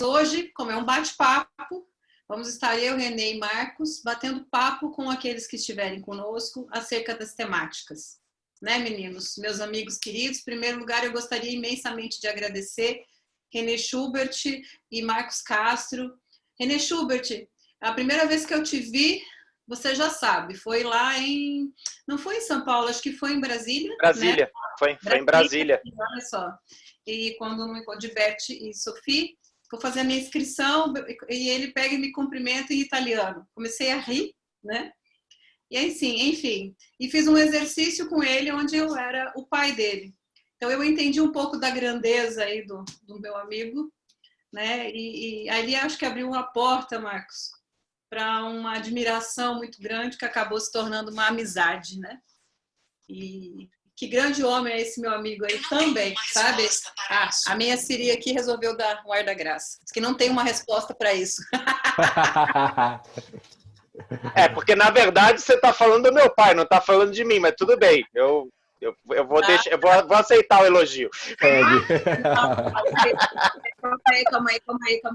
hoje, como é um bate-papo, vamos estar eu, Renê e Marcos batendo papo com aqueles que estiverem conosco acerca das temáticas. Né, meninos? Meus amigos queridos, em primeiro lugar, eu gostaria imensamente de agradecer Renê Schubert e Marcos Castro. Renê Schubert, a primeira vez que eu te vi, você já sabe, foi lá em... Não foi em São Paulo, acho que foi em Brasília. Brasília, né? foi em Brasília. Olha só. E quando no encontro de Beth e Sophie, vou fazer a minha inscrição e ele pega e me cumprimenta em italiano. Comecei a rir, né? E aí, sim, enfim. E fiz um exercício com ele onde eu era o pai dele. Então, eu entendi um pouco da grandeza aí do meu amigo, né? E ali acho que abriu uma porta, Marcos, para uma admiração muito grande que acabou se tornando uma amizade, né? E que grande homem é esse meu amigo aí também, sabe? Ah, a minha Siri aqui resolveu dar um ar da graça. Diz que não tem uma resposta para isso. Porque na verdade você está falando do meu pai, não está falando de mim, mas tudo bem. Eu vou aceitar o elogio. Calma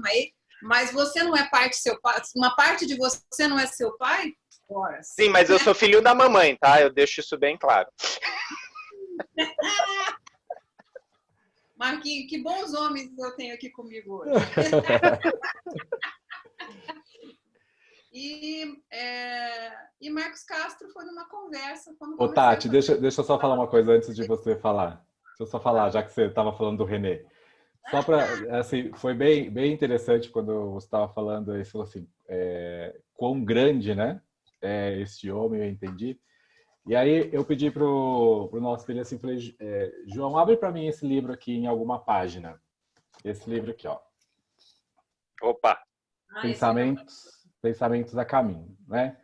aí. Mas você não é parte do seu pai? Uma parte de você não é seu pai? Ora, sim, mas eu sou filho da mamãe, tá? Eu deixo isso bem claro. Marquinhos, que bons homens eu tenho aqui comigo hoje. E Marcos Castro foi numa conversa. Ô, Tati, deixa eu só falar uma coisa antes de você falar. Deixa eu só falar, já que você estava falando do Renê. Só para, assim, foi bem interessante quando você estava falando, você falou assim, quão grande, né, é este homem, eu entendi. E aí eu pedi pro nosso filho assim, falei, João, abre para mim esse livro aqui em alguma página. Esse livro aqui, ó. Opa! Pensamentos a caminho, né?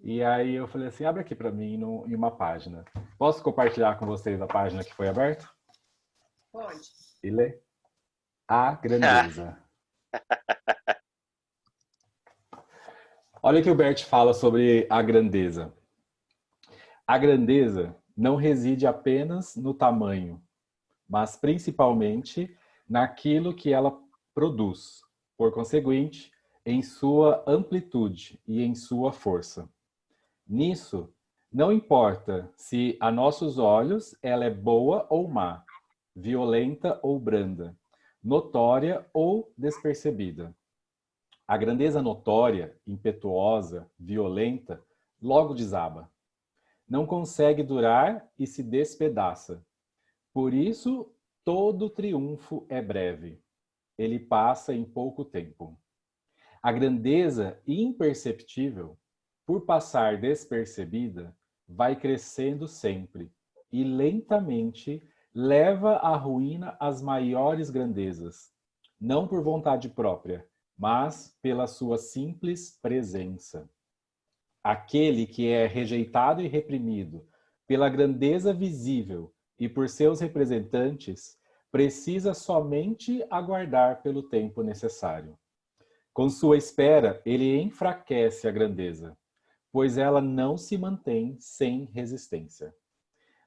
E aí eu falei assim, abre aqui para mim em uma página. Posso compartilhar com vocês a página que foi aberta? Pode. E ler? A grandeza. Olha o que o Bert fala sobre a grandeza. A grandeza não reside apenas no tamanho, mas principalmente naquilo que ela produz. Por conseguinte, em sua amplitude e em sua força. Nisso, não importa se a nossos olhos ela é boa ou má, violenta ou branda, notória ou despercebida. A grandeza notória, impetuosa, violenta, logo desaba. Não consegue durar e se despedaça. Por isso, todo triunfo é breve. Ele passa em pouco tempo. A grandeza imperceptível, por passar despercebida, vai crescendo sempre e lentamente leva à ruína as maiores grandezas, não por vontade própria, mas pela sua simples presença. Aquele que é rejeitado e reprimido pela grandeza visível e por seus representantes, precisa somente aguardar pelo tempo necessário. Com sua espera, ele enfraquece a grandeza, pois ela não se mantém sem resistência.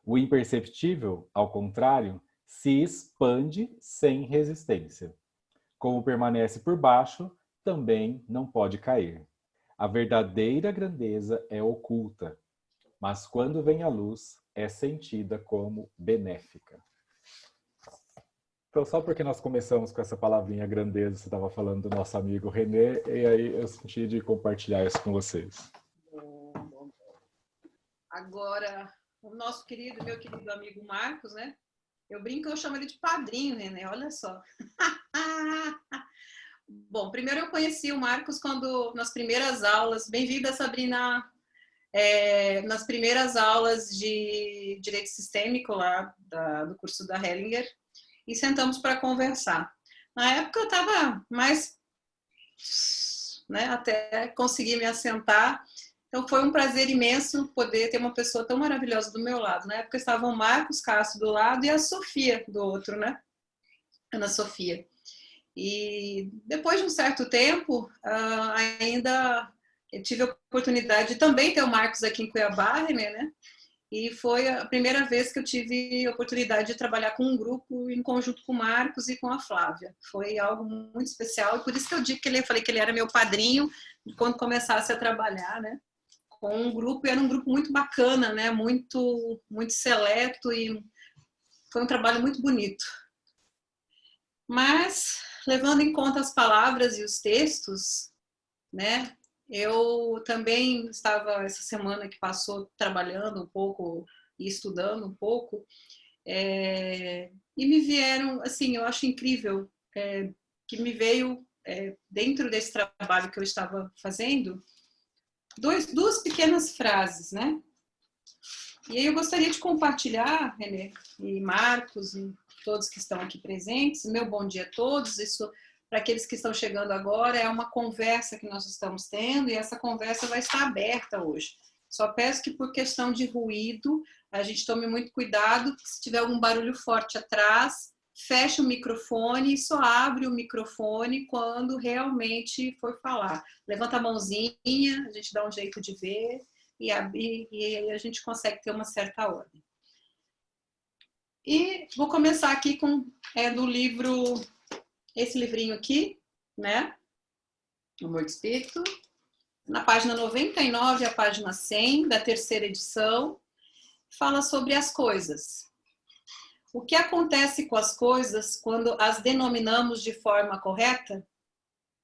O imperceptível, ao contrário, se expande sem resistência. Como permanece por baixo, também não pode cair. A verdadeira grandeza é oculta, mas quando vem à luz, é sentida como benéfica. Então, só porque nós começamos com essa palavrinha grandeza, você estava falando do nosso amigo Renê, e aí eu senti de compartilhar isso com vocês. Bom. Agora, o nosso meu querido amigo Marcos, né? Eu brinco, eu chamo ele de padrinho, Renê, olha só. Bom, primeiro eu conheci o Marcos nas primeiras aulas, bem-vinda, Sabrina, nas primeiras aulas de Direito Sistêmico lá do curso da Hellinger, e sentamos para conversar. Na época eu estava mais, né, até conseguir me assentar, então foi um prazer imenso poder ter uma pessoa tão maravilhosa do meu lado. Na época estavam o Marcos Castro do lado e a Sofia do outro, né? Ana Sofia. E depois de um certo tempo, ainda eu tive a oportunidade de também ter o Marcos aqui em Cuiabá, né? E foi a primeira vez que eu tive a oportunidade de trabalhar com um grupo em conjunto com o Marcos e com a Flávia. Foi algo muito especial e por isso que eu digo que eu falei que ele era meu padrinho quando começasse a trabalhar, né? Com um grupo, e era um grupo muito bacana, né? Muito seleto e foi um trabalho muito bonito. Mas, levando em conta as palavras e os textos, né? Eu também estava, essa semana que passou, trabalhando um pouco e estudando um pouco, e me vieram, assim, eu acho incrível, que me veio, dentro desse trabalho que eu estava fazendo, duas pequenas frases, né? E aí eu gostaria de compartilhar, Renê e Marcos e todos que estão aqui presentes, meu bom dia a todos, isso para aqueles que estão chegando agora, é uma conversa que nós estamos tendo e essa conversa vai estar aberta hoje. Só peço que por questão de ruído, a gente tome muito cuidado, que se tiver algum barulho forte atrás, feche o microfone e só abre o microfone quando realmente for falar. Levanta a mãozinha, a gente dá um jeito de ver e aí a gente consegue ter uma certa ordem. E vou começar aqui com do livro, esse livrinho aqui, né? Amor de Espírito. Na página 99, a página 100, da terceira edição, fala sobre as coisas. O que acontece com as coisas quando as denominamos de forma correta?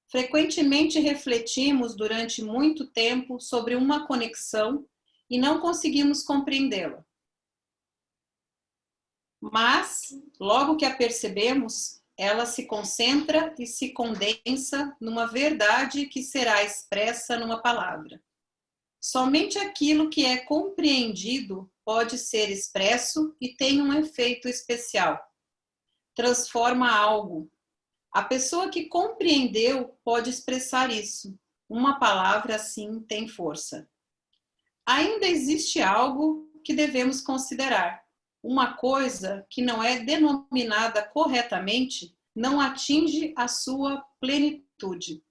Frequentemente refletimos durante muito tempo sobre uma conexão e não conseguimos compreendê-la. Mas, logo que a percebemos, ela se concentra e se condensa numa verdade que será expressa numa palavra. Somente aquilo que é compreendido pode ser expresso e tem um efeito especial. Transforma algo. A pessoa que compreendeu pode expressar isso. Uma palavra assim tem força. Ainda existe algo que devemos considerar. Uma coisa que não é denominada corretamente não atinge a sua plenitude.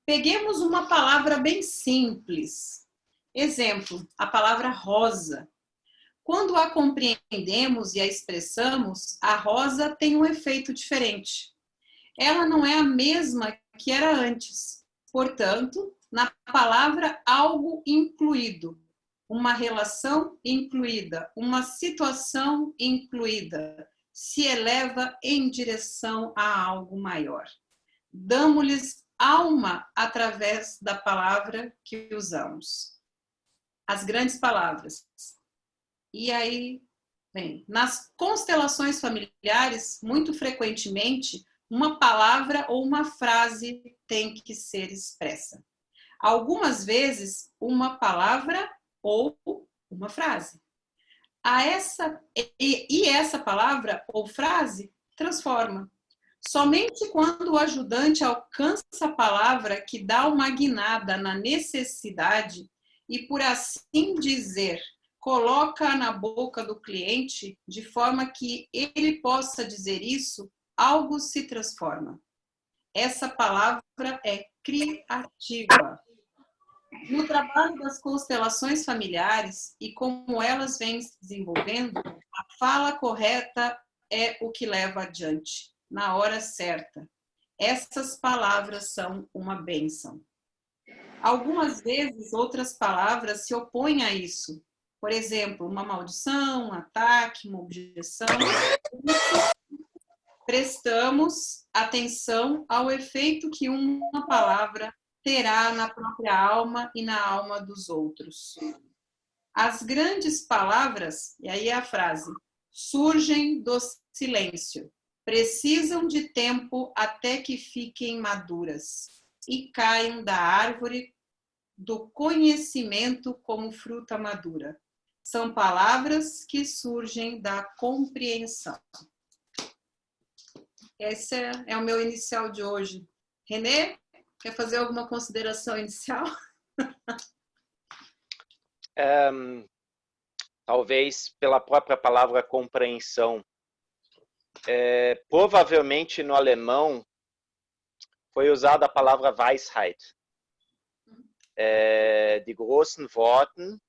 Peguemos uma palavra bem simples. Exemplo, a palavra rosa. Quando a compreendemos e a expressamos, a rosa tem um efeito diferente. Ela não é a mesma que era antes. Portanto, na palavra algo incluído, uma relação incluída, uma situação incluída, se eleva em direção a algo maior. Damos-lhes alma através da palavra que usamos. As grandes palavras. E aí, bem, nas constelações familiares, muito frequentemente, uma palavra ou uma frase tem que ser expressa. Algumas vezes, uma palavra ou uma frase. Essa palavra ou frase transforma. Somente quando o ajudante alcança a palavra que dá uma guinada na necessidade e, por assim dizer, coloca na boca do cliente de forma que ele possa dizer isso, algo se transforma. Essa palavra é criativa. No trabalho das constelações familiares e como elas vêm se desenvolvendo, a fala correta é o que leva adiante, na hora certa. Essas palavras são uma bênção. Algumas vezes, outras palavras se opõem a isso. Por exemplo, uma maldição, um ataque, uma objeção. Prestamos atenção ao efeito que uma palavra terá na própria alma e na alma dos outros. As grandes palavras, e aí é a frase, surgem do silêncio, precisam de tempo até que fiquem maduras e caiam da árvore do conhecimento como fruta madura. São palavras que surgem da compreensão. Esse é o meu inicial de hoje. Renê, quer fazer alguma consideração inicial? Talvez pela própria palavra compreensão. Provavelmente no alemão foi usada a palavra Weisheit. Die großen Worte,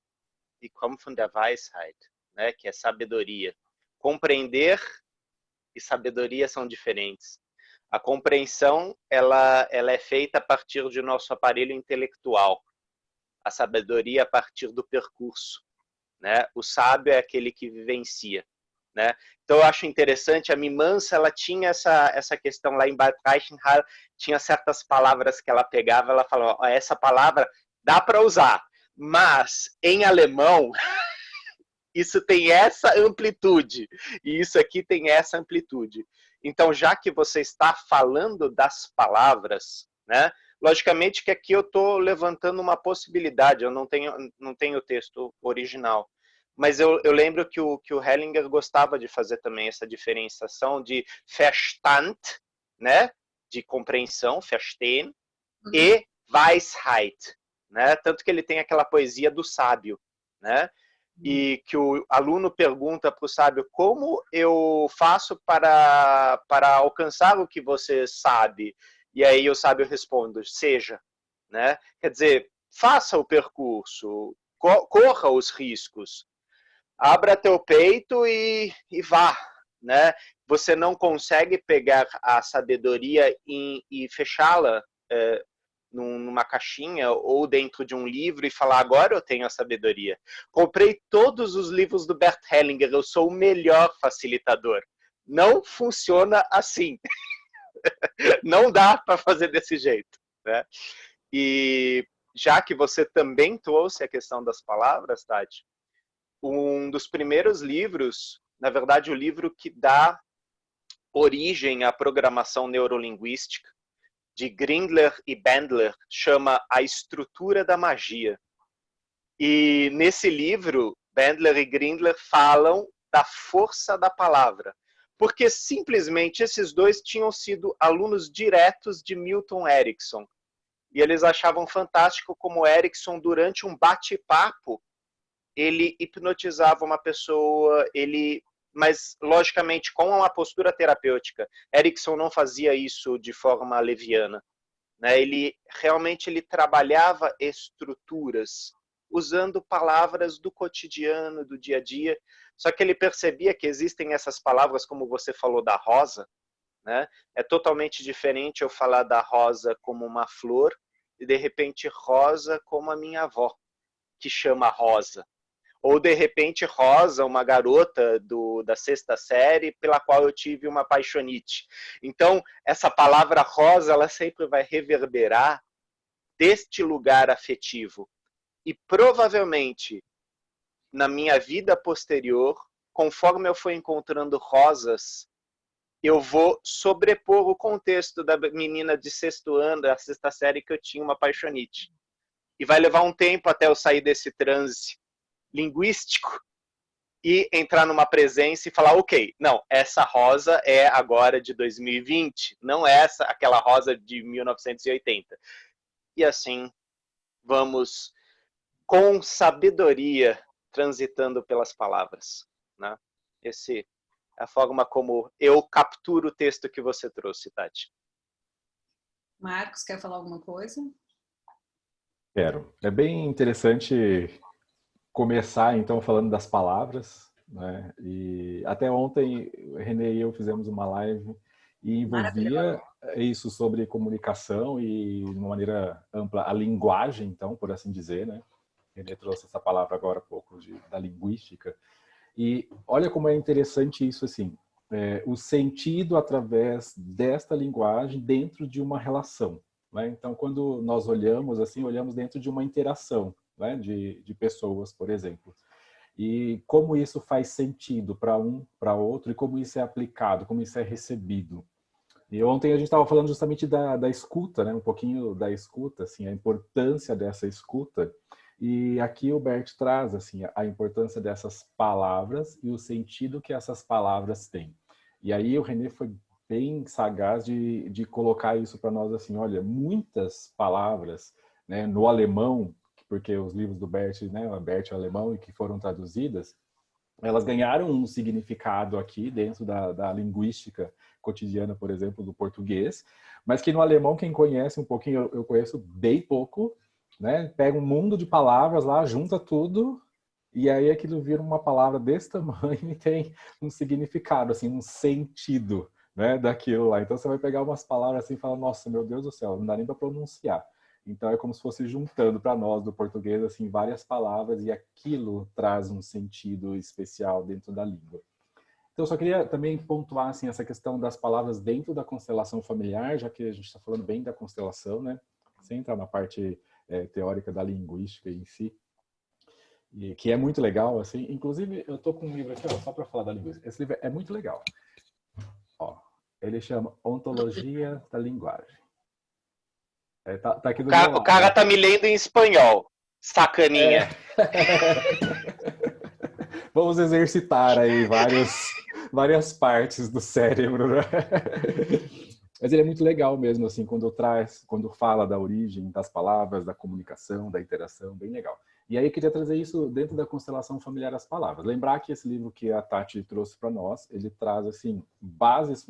die kommen von der Weisheit. né, que é sabedoria. Compreender e sabedoria são diferentes. A compreensão, ela é feita a partir de nosso aparelho intelectual. A sabedoria a partir do percurso, né? O sábio é aquele que vivencia, né? Então eu acho interessante, a Mimansa, ela tinha essa questão lá em Bad Reichenhall, tinha certas palavras que ela pegava, ela falava, ó, essa palavra dá para usar, mas em alemão isso tem essa amplitude, e isso aqui tem essa amplitude. Então, já que você está falando das palavras, né? Logicamente que aqui eu estou levantando uma possibilidade, eu não tenho o texto original. Mas eu lembro que o Hellinger gostava de fazer também essa diferenciação de Verstand, né? De compreensão, Verstehen, e Weisheit, né? Tanto que ele tem aquela poesia do sábio, né? E que o aluno pergunta para o sábio, como eu faço para alcançar o que você sabe? E aí o sábio responde, seja, né? Quer dizer, faça o percurso, corra os riscos, abra teu peito e vá, né? Você não consegue pegar a sabedoria e fechá-la numa caixinha ou dentro de um livro e falar, agora eu tenho a sabedoria. Comprei todos os livros do Bert Hellinger, eu sou o melhor facilitador. Não funciona assim. Não dá para fazer desse jeito, né? E já que você também trouxe a questão das palavras, Tati, um dos primeiros livros, na verdade o livro que dá origem à programação neurolinguística, de Grindler e Bandler, chama A Estrutura da Magia. E nesse livro, Bandler e Grindler falam da força da palavra, porque simplesmente esses dois tinham sido alunos diretos de Milton Erickson. E eles achavam fantástico como Erickson, durante um bate-papo, ele hipnotizava uma pessoa, mas logicamente com uma postura terapêutica. Erickson não fazia isso de forma leviana, né? Ele realmente trabalhava estruturas, usando palavras do cotidiano, do dia a dia. Só que ele percebia que existem essas palavras, como você falou da rosa, né? É totalmente diferente eu falar da rosa como uma flor e de repente rosa como a minha avó, que chama Rosa. Ou, de repente, Rosa, uma garota da sexta série, pela qual eu tive uma paixonite. Então, essa palavra rosa, ela sempre vai reverberar deste lugar afetivo. E, provavelmente, na minha vida posterior, conforme eu for encontrando rosas, eu vou sobrepor o contexto da menina de sexto ano, da sexta série, que eu tinha uma paixonite. E vai levar um tempo até eu sair desse transe linguístico e entrar numa presença e falar, ok, não, essa rosa é agora de 2020, não é aquela rosa de 1980. E assim, vamos com sabedoria transitando pelas palavras, né? Essa é a forma como eu capturo o texto que você trouxe, Tati. Marcos, quer falar alguma coisa? Quero. É bem interessante começar, então, falando das palavras, né? E até ontem, o Renê e eu fizemos uma live e envolvia isso sobre comunicação e, de uma maneira ampla, a linguagem, então, por assim dizer, né? Renê trouxe essa palavra agora há pouco da linguística. E olha como é interessante isso, assim, o sentido através desta linguagem dentro de uma relação, né? Então, quando nós olhamos, assim, olhamos dentro de uma interação, né, de pessoas, por exemplo. E como isso faz sentido para um, para outro, e como isso é aplicado, como isso é recebido. E ontem a gente estava falando justamente da escuta, né, um pouquinho da escuta, assim, a importância dessa escuta. E aqui o Bert traz assim, a importância dessas palavras e o sentido que essas palavras têm. E aí o René foi bem sagaz de colocar isso para nós assim, olha, muitas palavras, né, no alemão, porque os livros do Bert, né, o Bert é alemão e que foram traduzidas, elas ganharam um significado aqui dentro da linguística cotidiana, por exemplo, do português, mas que no alemão, quem conhece um pouquinho, eu conheço bem pouco, né, pega um mundo de palavras lá, junta tudo E aí aquilo vira uma palavra desse tamanho e tem um significado, assim, um sentido, né, daquilo lá. Então você vai pegar umas palavras assim e falar, nossa, meu Deus do céu, não dá nem para pronunciar. Então é como se fosse juntando para nós do português assim várias palavras e aquilo traz um sentido especial dentro da língua. Então eu só queria também pontuar assim essa questão das palavras dentro da constelação familiar, já que a gente está falando bem da constelação, né? Sem entrar na parte teórica da linguística em si, e que é muito legal, assim. Inclusive eu tô com um livro aqui, ó, só para falar da linguística. Esse livro é muito legal. Ó, ele chama Ontologia da Linguagem. Tá aqui do meu lado. O cara tá me lendo em espanhol. Sacaninha. Vamos exercitar aí várias partes do cérebro, né? Mas ele é muito legal mesmo, assim, quando fala da origem das palavras, da comunicação, da interação, bem legal. E aí eu queria trazer isso dentro da constelação familiar das palavras. Lembrar que esse livro que a Tati trouxe para nós, ele traz, assim, bases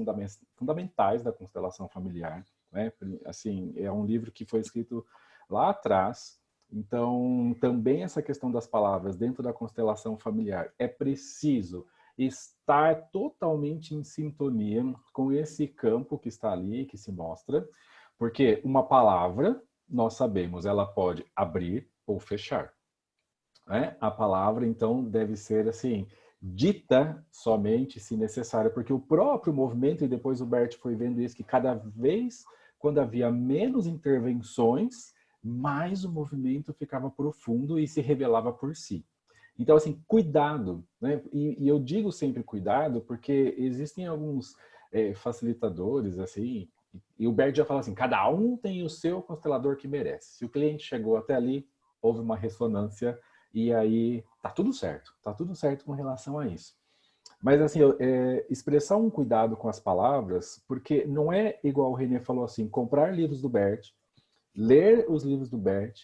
fundamentais da constelação familiar, né? Assim, é um livro que foi escrito lá atrás. Então, também essa questão das palavras dentro da constelação familiar é preciso estar totalmente em sintonia com esse campo que está ali, que se mostra, porque uma palavra, nós sabemos, ela pode abrir ou fechar, né? A palavra, então, deve ser assim, dita somente se necessário, porque o próprio movimento, e depois o Bert foi vendo isso, que cada vez, quando havia menos intervenções, mais o movimento ficava profundo e se revelava por si. Então, assim, cuidado, né? E eu digo sempre cuidado, porque existem alguns facilitadores, assim, e o Bert já fala assim, cada um tem o seu constelador que merece. Se o cliente chegou até ali, houve uma ressonância, e aí tá tudo certo com relação a isso. Mas, assim, expressar um cuidado com as palavras, porque não é igual o René falou assim, comprar livros do Bert, ler os livros do Bert,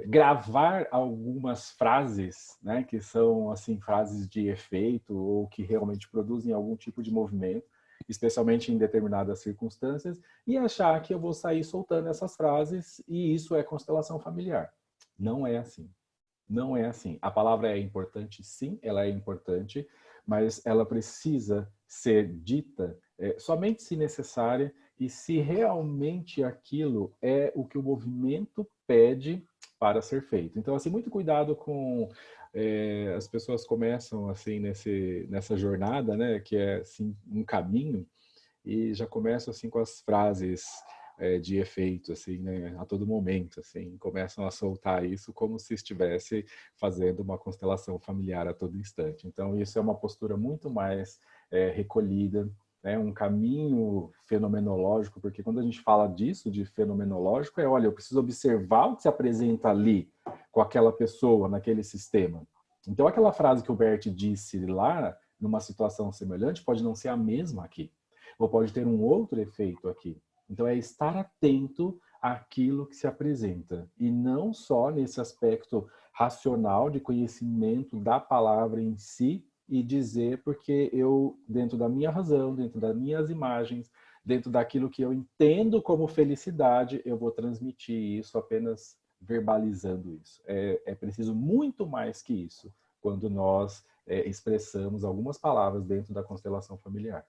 gravar algumas frases, né, que são assim frases de efeito ou que realmente produzem algum tipo de movimento, especialmente em determinadas circunstâncias, e achar que eu vou sair soltando essas frases e isso é constelação familiar. Não é assim. Não é assim. A palavra é importante, sim, ela é importante, mas ela precisa ser dita somente se necessária e se realmente aquilo é o que o movimento pede para ser feito. Então, assim, muito cuidado com... as pessoas começam, assim, nessa jornada, né, que é, assim, um caminho, e já começam, assim, com as frases de efeito, assim, né, a todo momento, assim, começam a soltar isso como se estivesse fazendo uma constelação familiar a todo instante. Então, isso é uma postura muito mais recolhida, né, um caminho fenomenológico, porque quando a gente fala disso, de fenomenológico, olha, eu preciso observar o que se apresenta ali com aquela pessoa, naquele sistema. Então, aquela frase que o Bert disse lá, numa situação semelhante, pode não ser a mesma aqui, ou pode ter um outro efeito aqui. Então, é estar atento àquilo que se apresenta, e não só nesse aspecto racional de conhecimento da palavra em si, e dizer porque eu, dentro da minha razão, dentro das minhas imagens, dentro daquilo que eu entendo como felicidade, eu vou transmitir isso apenas verbalizando isso. É preciso muito mais que isso quando nós expressamos algumas palavras dentro da constelação familiar.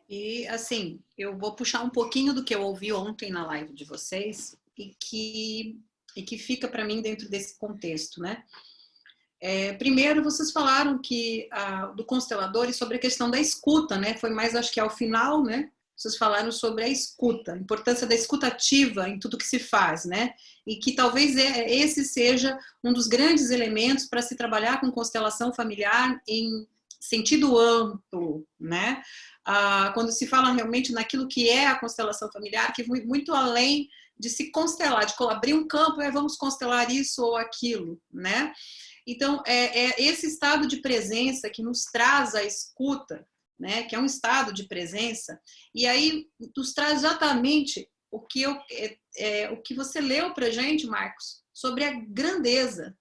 E, assim, eu vou puxar um pouquinho do que eu ouvi ontem na live de vocês e que fica para mim dentro desse contexto, né? Primeiro, vocês falaram do constelador e sobre a questão da escuta, né? Foi mais, acho que ao final, né? Vocês falaram sobre a escuta, a importância da escuta ativa em tudo que se faz, né? E que talvez esse seja um dos grandes elementos para se trabalhar com constelação familiar em sentido amplo, né? Quando se fala realmente naquilo que é a constelação familiar, que vai muito além de se constelar, de abrir um campo, vamos constelar isso ou aquilo, né? Então, esse estado de presença que nos traz a escuta, né, que é um estado de presença, e aí nos traz exatamente o que você leu para a gente, Marcos, sobre a grandeza,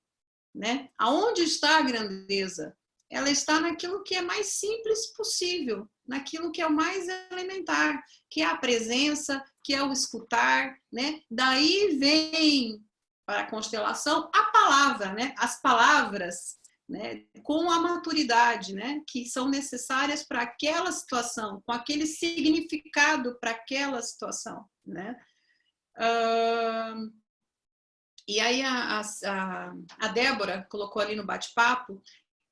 né? Aonde está a grandeza? Ela está naquilo que é mais simples possível, naquilo que é o mais elementar, que é a presença, que é o escutar, né? Daí vem para a constelação a palavra palavra, né? As palavras, né, com a maturidade, né, que são necessárias para aquela situação, com aquele significado para aquela situação, né? E aí a Débora colocou ali no bate-papo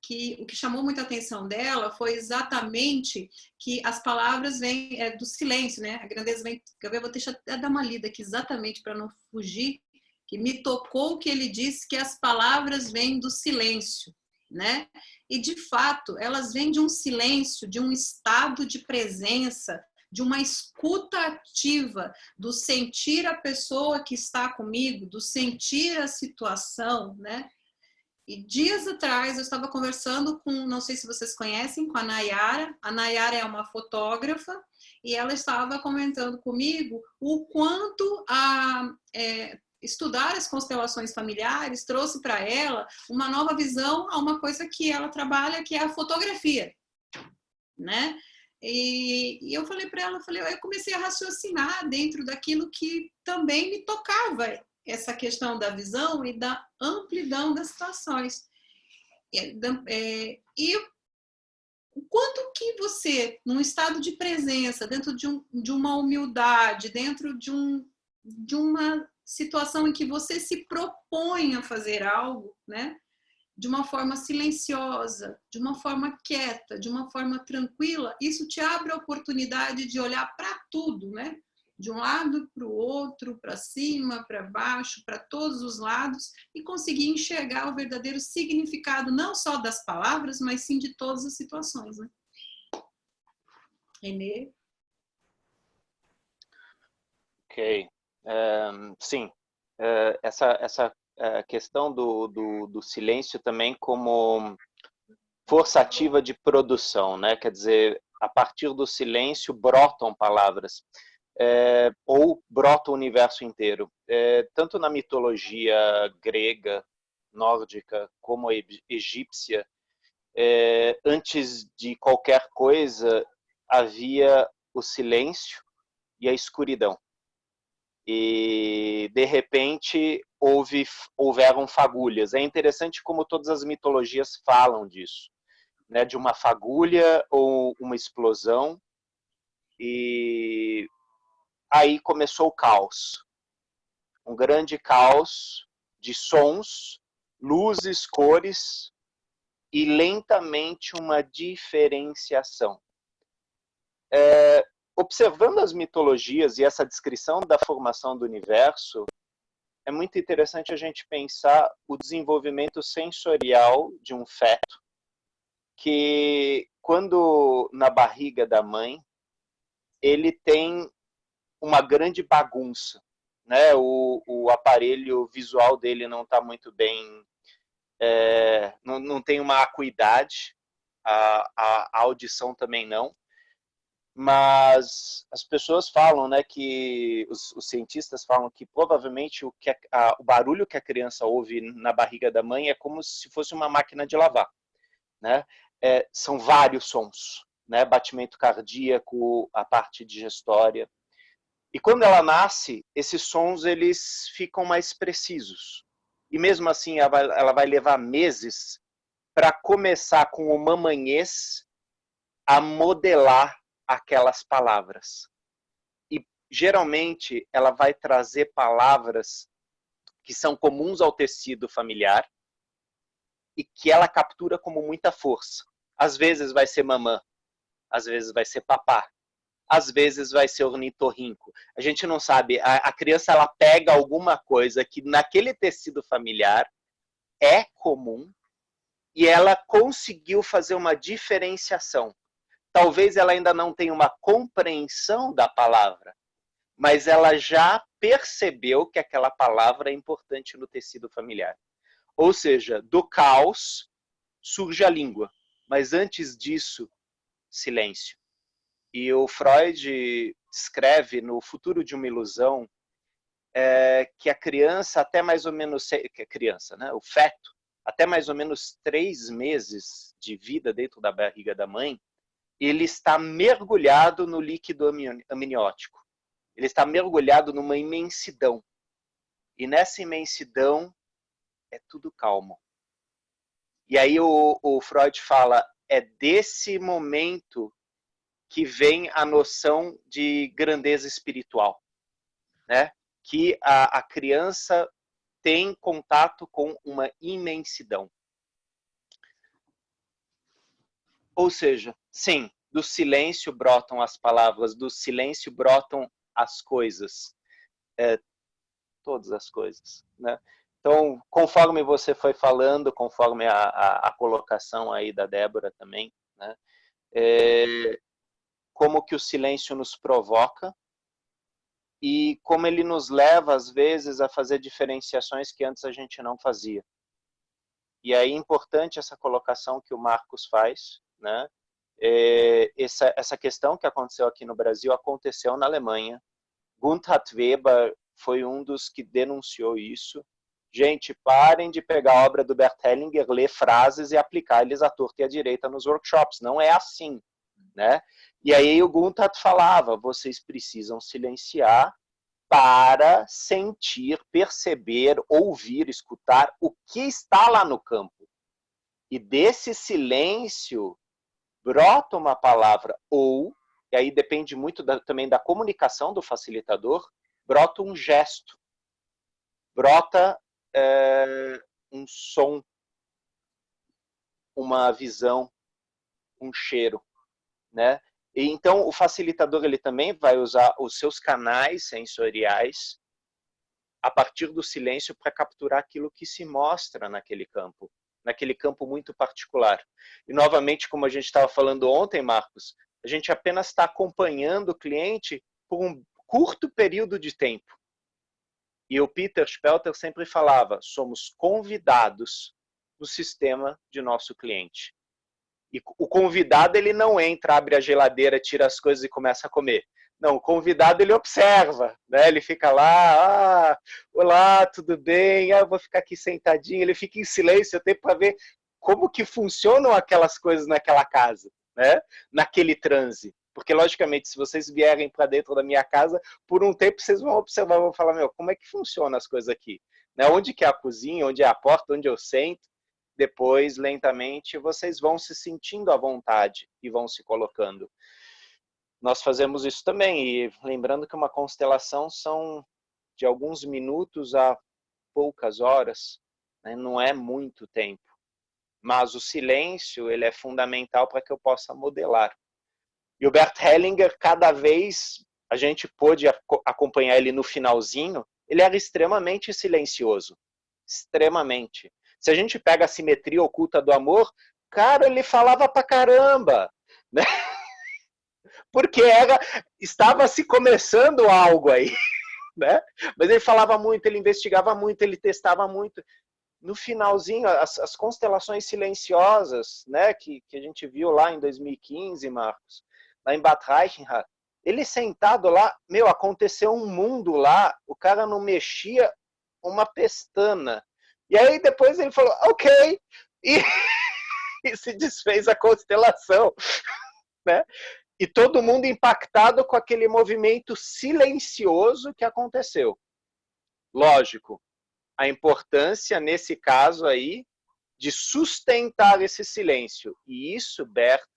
que o que chamou muita atenção dela foi exatamente que as palavras vêm do silêncio, né? A grandeza vem... Eu vou deixar até dar uma lida aqui exatamente para não fugir, que me tocou que ele disse que as palavras vêm do silêncio, né? E, de fato, elas vêm de um silêncio, de um estado de presença, de uma escuta ativa, do sentir a pessoa que está comigo, do sentir a situação, né? E dias atrás eu estava conversando com, não sei se vocês conhecem, com a Nayara. A Nayara é uma fotógrafa e ela estava comentando comigo o quanto estudar as constelações familiares trouxe para ela uma nova visão a uma coisa que ela trabalha, que é a fotografia, né? E eu falei para ela, eu comecei a raciocinar dentro daquilo que também me tocava, essa questão da visão e da amplidão das situações. E o quanto que você, num estado de presença, dentro de uma humildade, dentro de uma situação em que você se propõe a fazer algo, né? De uma forma silenciosa, de uma forma quieta, de uma forma tranquila, isso te abre a oportunidade de olhar para tudo, né? De um lado para o outro, para cima, para baixo, para todos os lados, e conseguir enxergar o verdadeiro significado, não só das palavras, mas sim de todas as situações, né? Renê? Ok. Sim, essa questão do silêncio também como força ativa de produção, né? Quer dizer, a partir do silêncio brotam palavras. Ou brota o universo inteiro. Tanto na mitologia grega, nórdica, como egípcia, antes de qualquer coisa havia o silêncio e a escuridão. E, de repente, houveram fagulhas. É interessante como todas as mitologias falam disso, né? De uma fagulha ou uma explosão, e aí começou o caos. Um grande caos de sons, luzes, cores e lentamente uma diferenciação. Observando as mitologias e essa descrição da formação do universo, é muito interessante a gente pensar o desenvolvimento sensorial de um feto, que quando na barriga da mãe, ele tem uma grande bagunça, né? O aparelho visual dele não está muito bem, não tem uma acuidade, a audição também não, mas as pessoas falam, né, que os cientistas falam que provavelmente o barulho que a criança ouve na barriga da mãe é como se fosse uma máquina de lavar, né? São vários sons, né? Batimento cardíaco, a parte digestória. E quando ela nasce, esses sons eles ficam mais precisos. E mesmo assim, ela vai levar meses para começar com o mamanhês a modelar aquelas palavras. E geralmente ela vai trazer palavras que são comuns ao tecido familiar e que ela captura como muita força. Às vezes vai ser mamã, às vezes vai ser papá, às vezes vai ser ornitorrinco. A gente não sabe, a criança ela pega alguma coisa que naquele tecido familiar é comum e ela conseguiu fazer uma diferenciação. Talvez ela ainda não tenha uma compreensão da palavra, mas ela já percebeu que aquela palavra é importante no tecido familiar. Ou seja, do caos surge a língua, mas antes disso, silêncio. E o Freud descreve no Futuro de uma Ilusão que a criança, até mais ou menos, né, o feto, até mais ou menos 3 meses de vida dentro da barriga da mãe, ele está mergulhado no líquido amniótico. Ele está mergulhado numa imensidão. E nessa imensidão, é tudo calmo. E aí o Freud fala, é desse momento que vem a noção de grandeza espiritual, né? Que a criança tem contato com uma imensidão. Ou seja, sim, do silêncio brotam as palavras, do silêncio brotam as coisas, todas as coisas, né? Então, conforme você foi falando, conforme a colocação aí da Débora também, né? Como que o silêncio nos provoca e como ele nos leva, às vezes, a fazer diferenciações que antes a gente não fazia. E aí é importante essa colocação que o Marcos faz, né? Essa questão que aconteceu aqui no Brasil aconteceu na Alemanha. Gunther Weber foi um dos que denunciou isso. Gente, parem de pegar a obra do Bert Hellinger, ler frases e aplicar eles à torta e à direita nos workshops. Não é assim, né? E aí o Gunther falava, vocês precisam silenciar para sentir, perceber, ouvir, escutar o que está lá no campo. E desse silêncio brota uma palavra ou, e aí depende muito também da comunicação do facilitador, brota um gesto, brota um som, uma visão, um cheiro, né? E então o facilitador ele também vai usar os seus canais sensoriais a partir do silêncio para capturar aquilo que se mostra naquele campo muito particular. E novamente, como a gente estava falando ontem, Marcos, a gente apenas está acompanhando o cliente por um curto período de tempo. E o Peter Spelter sempre falava, somos convidados no sistema de nosso cliente. E o convidado ele não entra, abre a geladeira, tira as coisas e começa a comer. Não, o convidado ele observa, né? Ele fica lá, olá, tudo bem? Eu vou ficar aqui sentadinho. Ele fica em silêncio até para ver como que funcionam aquelas coisas naquela casa, né? Naquele transe. Porque, logicamente, se vocês vierem para dentro da minha casa, por um tempo vocês vão observar, vão falar, meu, como é que funcionam as coisas aqui? Né? Onde que é a cozinha, onde é a porta, onde eu sento? Depois, lentamente, vocês vão se sentindo à vontade e vão se colocando. Nós fazemos isso também, e lembrando que uma constelação são de alguns minutos a poucas horas, né? Não é muito tempo. Mas o silêncio ele é fundamental para que eu possa modelar. E o Bert Hellinger, cada vez a gente pôde acompanhar ele no finalzinho, ele era extremamente silencioso. Extremamente. Se a gente pega a simetria oculta do amor, cara, ele falava pra caramba, né? Porque estava se começando algo aí, né? Mas ele falava muito, ele investigava muito, ele testava muito. No finalzinho, as constelações silenciosas, né, que a gente viu lá em 2015, Marcos, lá em Bad Reichenhall, ele sentado lá, meu, aconteceu um mundo lá, o cara não mexia uma pestana. E aí depois ele falou, ok, e se desfez a constelação, né? E todo mundo impactado com aquele movimento silencioso que aconteceu. Lógico, a importância nesse caso aí de sustentar esse silêncio. E isso Bert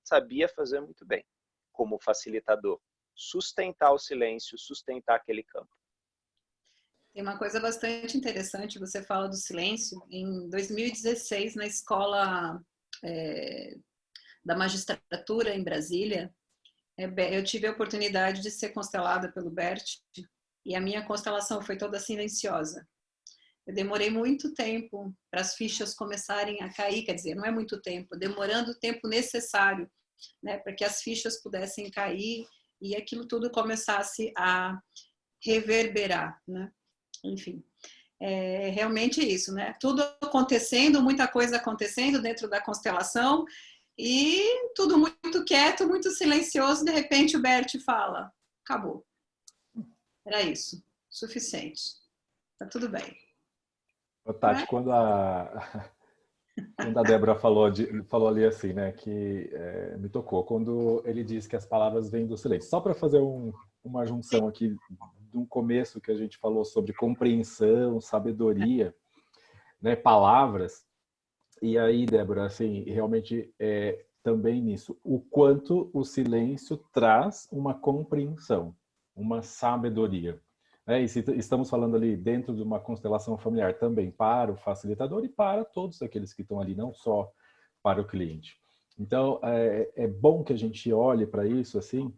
sabia fazer muito bem, como facilitador. Sustentar o silêncio, sustentar aquele campo. Tem uma coisa bastante interessante, você fala do silêncio. Em 2016, na escola da magistratura em Brasília, eu tive a oportunidade de ser constelada pelo Bert, e a minha constelação foi toda silenciosa. Eu demorei muito tempo para as fichas começarem a cair, quer dizer, não é muito tempo, demorando o tempo necessário, né, para que as fichas pudessem cair e aquilo tudo começasse a reverberar, né? Enfim, é realmente isso, né? Tudo acontecendo, muita coisa acontecendo dentro da constelação e tudo muito quieto, muito silencioso. De repente o Bert fala, acabou. Era isso, suficiente. Tá tudo bem. Tati, quando a Débora falou ali assim, né, que me tocou, quando ele diz que as palavras vêm do silêncio. Só para fazer uma junção aqui, de um começo que a gente falou sobre compreensão, sabedoria, né, palavras. E aí, Débora, assim, realmente também nisso, o quanto o silêncio traz uma compreensão, uma sabedoria. E se estamos falando ali dentro de uma constelação familiar também para o facilitador e para todos aqueles que estão ali, não só para o cliente. Então, é bom que a gente olhe para isso assim,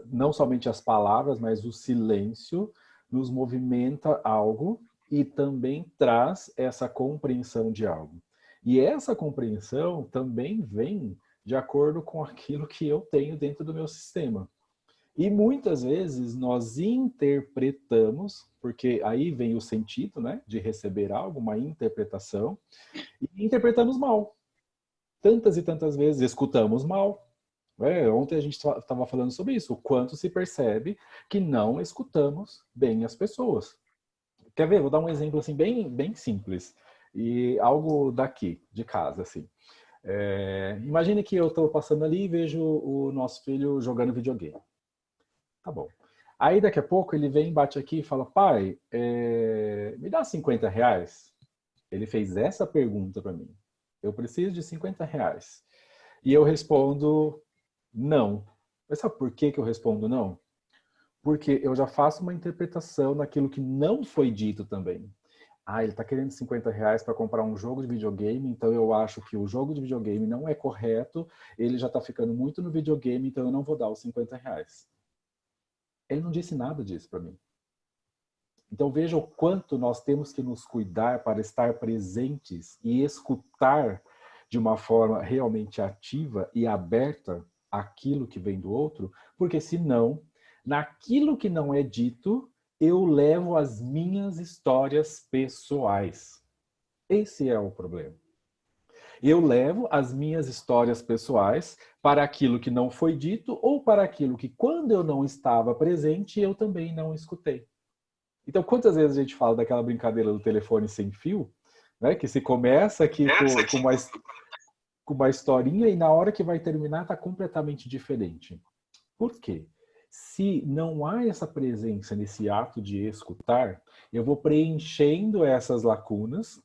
não somente as palavras, mas o silêncio nos movimenta algo e também traz essa compreensão de algo. E essa compreensão também vem de acordo com aquilo que eu tenho dentro do meu sistema. E muitas vezes nós interpretamos, porque aí vem o sentido, né, de receber algo, uma interpretação, e interpretamos mal. Tantas e tantas vezes escutamos mal. Ontem a gente estava falando sobre isso, o quanto se percebe que não escutamos bem as pessoas. Quer ver? Vou dar um exemplo assim bem simples e algo daqui de casa assim. Imagine que eu estou passando ali e vejo o nosso filho jogando videogame. Tá bom. Aí daqui a pouco ele vem, bate aqui e fala: pai, me dá 50 reais? Ele fez essa pergunta para mim. Eu preciso de 50 reais. E eu respondo não. Mas sabe por que eu respondo não? Porque eu já faço uma interpretação daquilo que não foi dito também. Ele está querendo 50 reais para comprar um jogo de videogame, então eu acho que o jogo de videogame não é correto, ele já está ficando muito no videogame, então eu não vou dar os 50 reais. Ele não disse nada disso para mim. Então veja o quanto nós temos que nos cuidar para estar presentes e escutar de uma forma realmente ativa e aberta aquilo que vem do outro, porque senão, naquilo que não é dito, eu levo as minhas histórias pessoais. Esse é o problema. Eu levo as minhas histórias pessoais para aquilo que não foi dito ou para aquilo que, quando eu não estava presente, eu também não escutei. Então, quantas vezes a gente fala daquela brincadeira do telefone sem fio, né? Que se começa aqui com uma historinha e na hora que vai terminar está completamente diferente. Por quê? Se não há essa presença nesse ato de escutar, eu vou preenchendo essas lacunas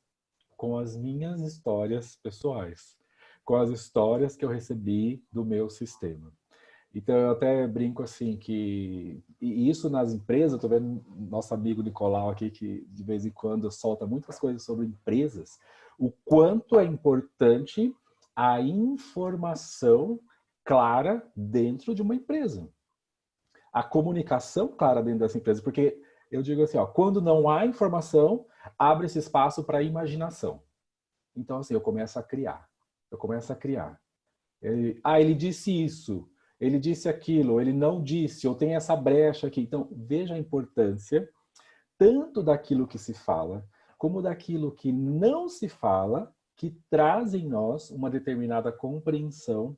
com as minhas histórias pessoais, com as histórias que eu recebi do meu sistema. Então, eu até brinco assim que... E isso nas empresas, eu tô vendo nosso amigo Nicolau aqui, que de vez em quando solta muitas coisas sobre empresas, o quanto é importante a informação clara dentro de uma empresa. A comunicação clara dentro dessa empresa, porque eu digo assim, quando não há informação, abre-se espaço para a imaginação. Então, assim, eu começo a criar. Ele disse isso, ele disse aquilo, ele não disse, eu tenho essa brecha aqui. Então, veja a importância tanto daquilo que se fala, como daquilo que não se fala, que traz em nós uma determinada compreensão.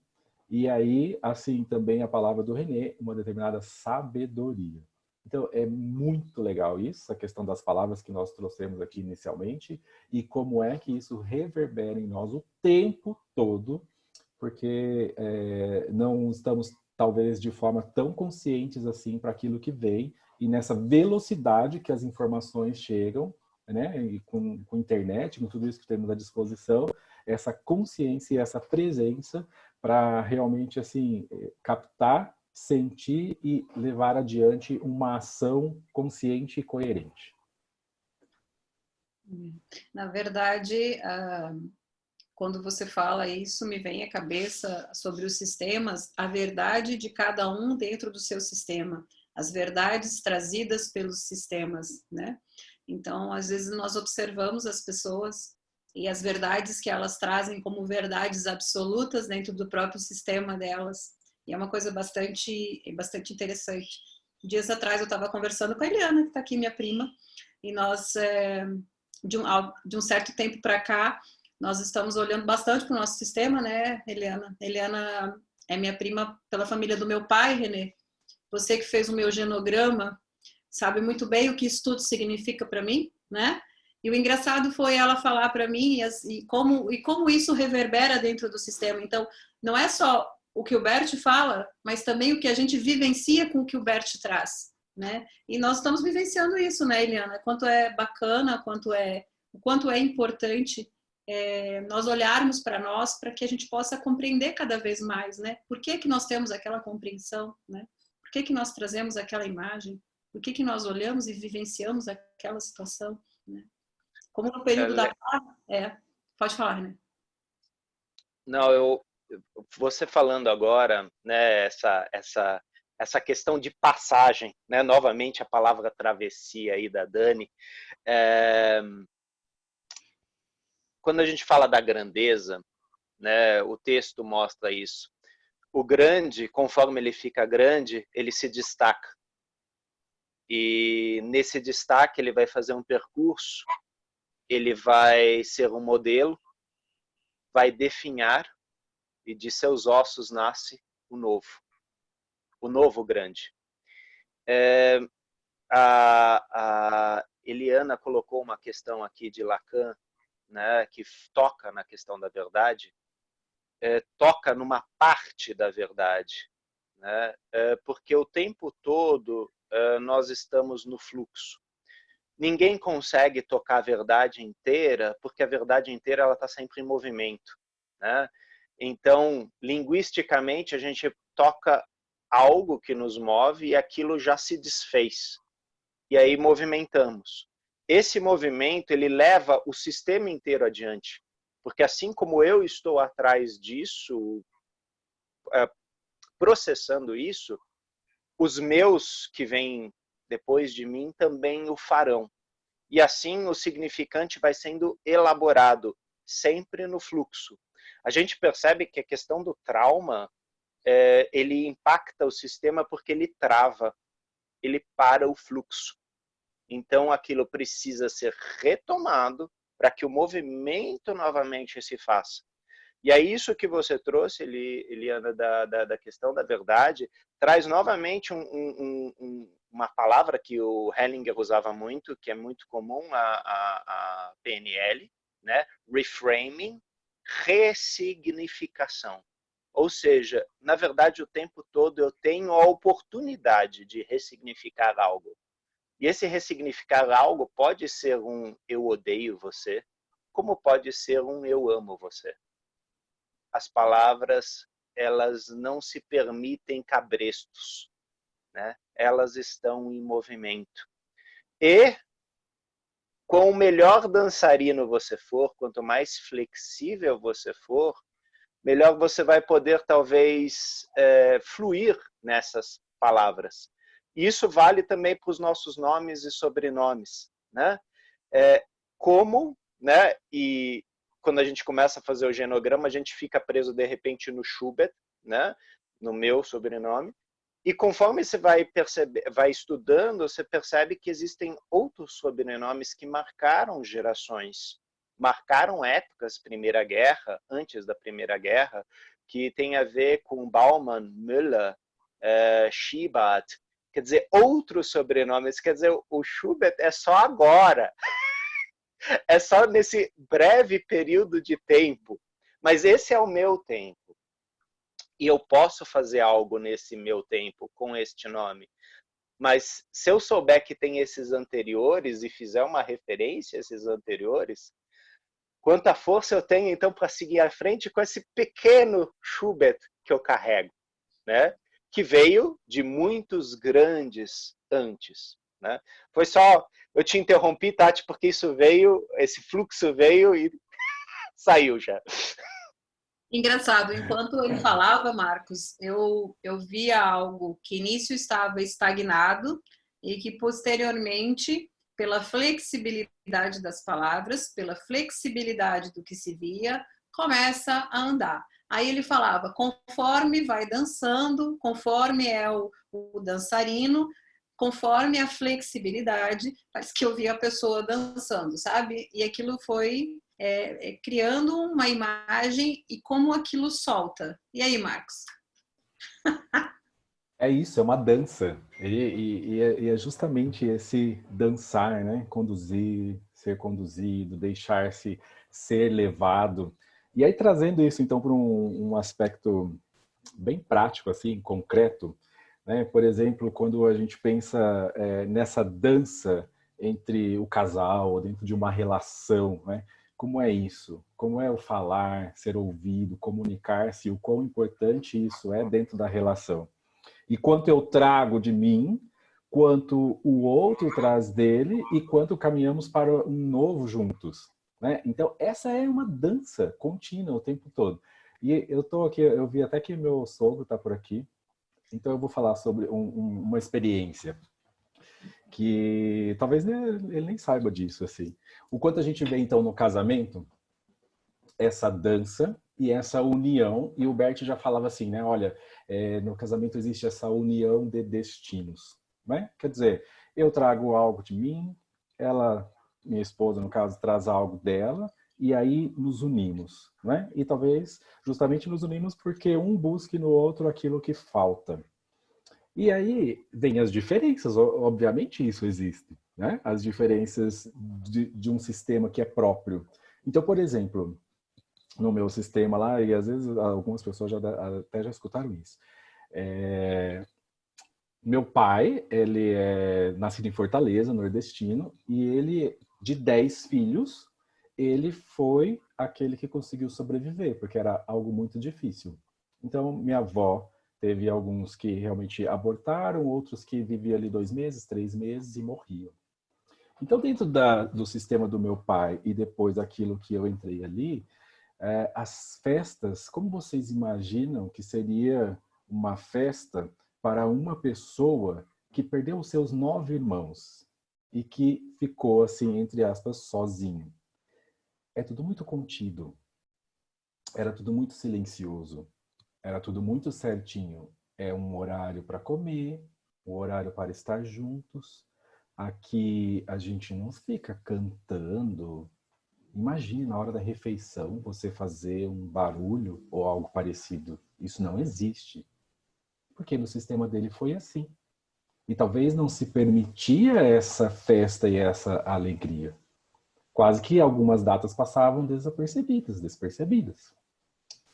E aí, assim, também a palavra do René, uma determinada sabedoria. Então, é muito legal isso, a questão das palavras que nós trouxemos aqui inicialmente, e como é que isso reverbera em nós o tempo todo, porque não estamos, talvez, de forma tão conscientes assim para aquilo que vem, e nessa velocidade que as informações chegam, né? E com internet, com tudo isso que temos à disposição, essa consciência e essa presença para realmente assim captar, sentir e levar adiante uma ação consciente e coerente. Na verdade, quando você fala isso, me vem à cabeça sobre os sistemas, a verdade de cada um dentro do seu sistema, as verdades trazidas pelos sistemas, né? Então, às vezes nós observamos as pessoas e as verdades que elas trazem como verdades absolutas dentro do próprio sistema delas. E é uma coisa bastante interessante. Dias atrás eu estava conversando com a Eliana, que está aqui, minha prima, e nós, de um certo tempo para cá, nós estamos olhando bastante para o nosso sistema, né, Eliana? Eliana é minha prima pela família do meu pai, René. Você que fez o meu genograma sabe muito bem o que isso tudo significa para mim, né? E o engraçado foi ela falar para mim e como isso reverbera dentro do sistema. Então, não é só o que o Bert fala, mas também o que a gente vivencia com o que o Bert traz, né? E nós estamos vivenciando isso, né, Eliana? Quanto é bacana, quanto é o quanto é importante nós olharmos para nós, para que a gente possa compreender cada vez mais, né? Por que que nós temos aquela compreensão, né? Por que que nós trazemos aquela imagem? Por que que nós olhamos e vivenciamos aquela situação, né? Como no período da paz, pode falar, né? Não, você falando agora, né, essa questão de passagem, né, novamente a palavra travessia aí da Dani, quando a gente fala da grandeza, né, o texto mostra isso. O grande, conforme ele fica grande, ele se destaca. E nesse destaque ele vai fazer um percurso, ele vai ser um modelo, vai definhar, e de seus ossos nasce o novo grande. A Eliana colocou uma questão aqui de Lacan, né, que toca na questão da verdade, toca numa parte da verdade, né, porque o tempo todo nós estamos no fluxo. Ninguém consegue tocar a verdade inteira, porque a verdade inteira ela está sempre em movimento, né? Então, linguisticamente, a gente toca algo que nos move e aquilo já se desfez. E aí movimentamos. Esse movimento, ele leva o sistema inteiro adiante. Porque assim como eu estou atrás disso, processando isso, os meus que vêm depois de mim também o farão. E assim o significante vai sendo elaborado, sempre no fluxo. A gente percebe que a questão do trauma, ele impacta o sistema porque ele trava, ele para o fluxo. Então aquilo precisa ser retomado para que o movimento novamente se faça. E aí isso que você trouxe, Eliana, da questão da verdade, traz novamente uma palavra que o Hellinger usava muito, que é muito comum a PNL, né? Reframing, ressignificação. Ou seja, na verdade, o tempo todo eu tenho a oportunidade de ressignificar algo. E esse ressignificar algo pode ser um eu odeio você, como pode ser um eu amo você. As palavras, elas não se permitem cabrestos, né? Elas estão em movimento. E, quanto melhor dançarino você for, quanto mais flexível você for, melhor você vai poder, talvez, fluir nessas palavras. Isso vale também para os nossos nomes e sobrenomes, né? Como, né? E quando a gente começa a fazer o genograma, a gente fica preso, de repente, no Schubert, né? No meu sobrenome. E conforme você vai estudando, você percebe que existem outros sobrenomes que marcaram gerações, marcaram épocas, Primeira Guerra, antes da Primeira Guerra, que tem a ver com Baumann, Müller, Schibart, quer dizer, outros sobrenomes, quer dizer, o Schubert é só agora, é só nesse breve período de tempo, mas esse é o meu tempo. E eu posso fazer algo nesse meu tempo com este nome. Mas se eu souber que tem esses anteriores e fizer uma referência a esses anteriores, quanta força eu tenho então para seguir à frente com esse pequeno Schubert que eu carrego, né? Que veio de muitos grandes antes, né? Foi só, eu te interrompi, Tati, porque isso veio, esse fluxo veio e saiu já. Engraçado, enquanto ele falava, Marcos, eu via algo que início estava estagnado e que posteriormente, pela flexibilidade das palavras, pela flexibilidade do que se via, começa a andar. Aí ele falava, conforme vai dançando, conforme é o dançarino, conforme a flexibilidade, parece que eu via a pessoa dançando, sabe? E aquilo foi criando uma imagem e como aquilo solta. E aí, Marcos? É isso, é uma dança. E é justamente esse dançar, né? Conduzir, ser conduzido, deixar-se ser levado. E aí, trazendo isso, então, para um aspecto bem prático, assim, concreto, né? Por exemplo, quando a gente pensa nessa dança entre o casal, ou dentro de uma relação, né? Como é isso? Como é o falar, ser ouvido, comunicar-se, o quão importante isso é dentro da relação. E quanto eu trago de mim, quanto o outro traz dele e quanto caminhamos para um novo juntos, né? Então, essa é uma dança contínua o tempo todo. E eu tô aqui, eu vi até que meu sogro está por aqui, então eu vou falar sobre uma experiência que talvez ele nem saiba disso, assim. O quanto a gente vê, então, no casamento, essa dança e essa união, e o Bert já falava assim, né? Olha, no casamento existe essa união de destinos, né? Quer dizer, eu trago algo de mim, ela, minha esposa, no caso, traz algo dela, e aí nos unimos, né? E talvez justamente nos unimos porque um busque no outro aquilo que falta. E aí vem as diferenças, obviamente isso existe, né? As diferenças de um sistema que é próprio. Então, por exemplo, no meu sistema lá, e às vezes algumas pessoas até já escutaram isso. Meu pai, ele é nascido em Fortaleza, nordestino, e ele, de 10 filhos, ele foi aquele que conseguiu sobreviver, porque era algo muito difícil. Então, minha avó teve alguns que realmente abortaram, outros que viviam ali 2 meses, 3 meses e morriam. Então, dentro do sistema do meu pai e depois daquilo que eu entrei ali, as festas, como vocês imaginam que seria uma festa para uma pessoa que perdeu os seus 9 irmãos e que ficou, assim, entre aspas, sozinho? É tudo muito contido, era tudo muito silencioso, era tudo muito certinho. É um horário para comer, um horário para estar juntos. Aqui a gente não fica cantando. Imagina, na hora da refeição, você fazer um barulho ou algo parecido. Isso não existe. Porque no sistema dele foi assim. E talvez não se permitia essa festa e essa alegria. Quase que algumas datas passavam desapercebidas, despercebidas.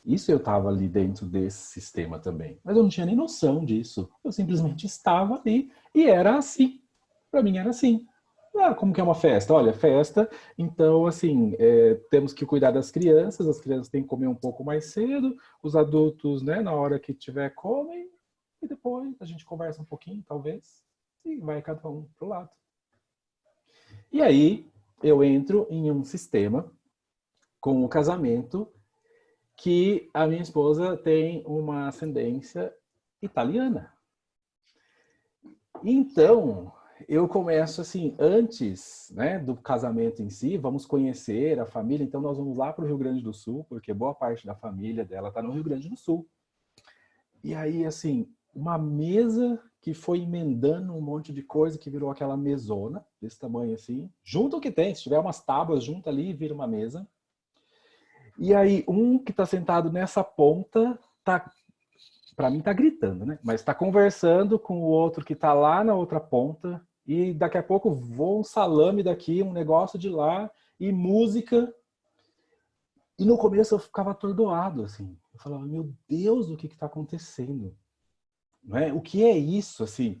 Isso eu estava ali dentro desse sistema também. Mas eu não tinha nem noção disso. Eu simplesmente estava ali e era assim. Para mim era assim. Ah, como que é uma festa? Olha, festa, então, assim, temos que cuidar das crianças, as crianças têm que comer um pouco mais cedo, os adultos, né, na hora que tiver, comem, e depois a gente conversa um pouquinho, talvez, e vai cada um pro lado. E aí, eu entro em um sistema com o casamento que a minha esposa tem uma ascendência italiana. Então, eu começo assim, antes, né, do casamento em si, vamos conhecer a família, então nós vamos lá para o Rio Grande do Sul, porque boa parte da família dela está no Rio Grande do Sul. E aí, assim, uma mesa que foi emendando um monte de coisa, que virou aquela mesona, desse tamanho assim, junto o que tem, se tiver umas tábuas junto ali, vira uma mesa. E aí, um que está sentado nessa ponta, tá, para mim tá gritando, né? Mas está conversando com o outro que está lá na outra ponta, e daqui a pouco voa um salame daqui, um negócio de lá, e música. E no começo eu ficava atordoado, assim. Eu falava, meu Deus, o que está acontecendo? Não é? O que é isso, assim?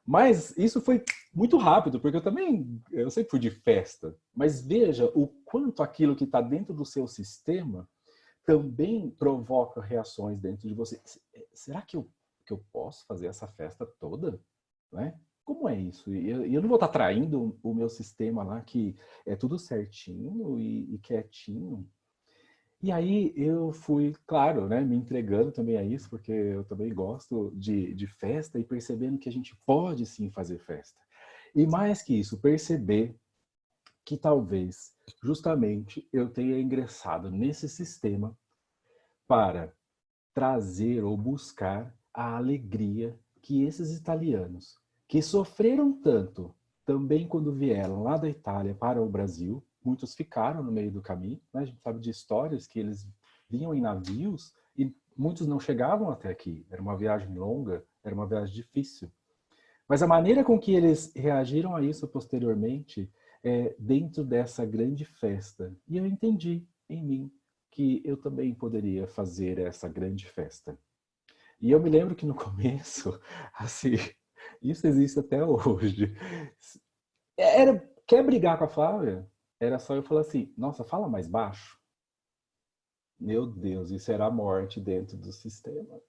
Mas isso foi muito rápido, porque eu sempre fui de festa. Mas veja o quanto aquilo que está dentro do seu sistema também provoca reações dentro de você. Será que eu posso fazer essa festa toda? Né? Como é isso? E eu não vou estar traindo o meu sistema lá, que é tudo certinho e quietinho. E aí eu fui, claro, né, me entregando também a isso, porque eu também gosto de festa e percebendo que a gente pode sim fazer festa. E mais que isso, perceber que talvez justamente eu tenha ingressado nesse sistema para trazer ou buscar a alegria que esses italianos, que sofreram tanto também quando vieram lá da Itália para o Brasil, muitos ficaram no meio do caminho, né? A gente sabe de histórias que eles vinham em navios e muitos não chegavam até aqui. Era uma viagem longa, era uma viagem difícil. Mas a maneira com que eles reagiram a isso posteriormente é dentro dessa grande festa. E eu entendi em mim que eu também poderia fazer essa grande festa. E eu me lembro que no começo, assim, isso existe até hoje. Quer brigar com a Flávia? Era só eu falar assim, nossa, fala mais baixo. Meu Deus, isso era a morte dentro do sistema.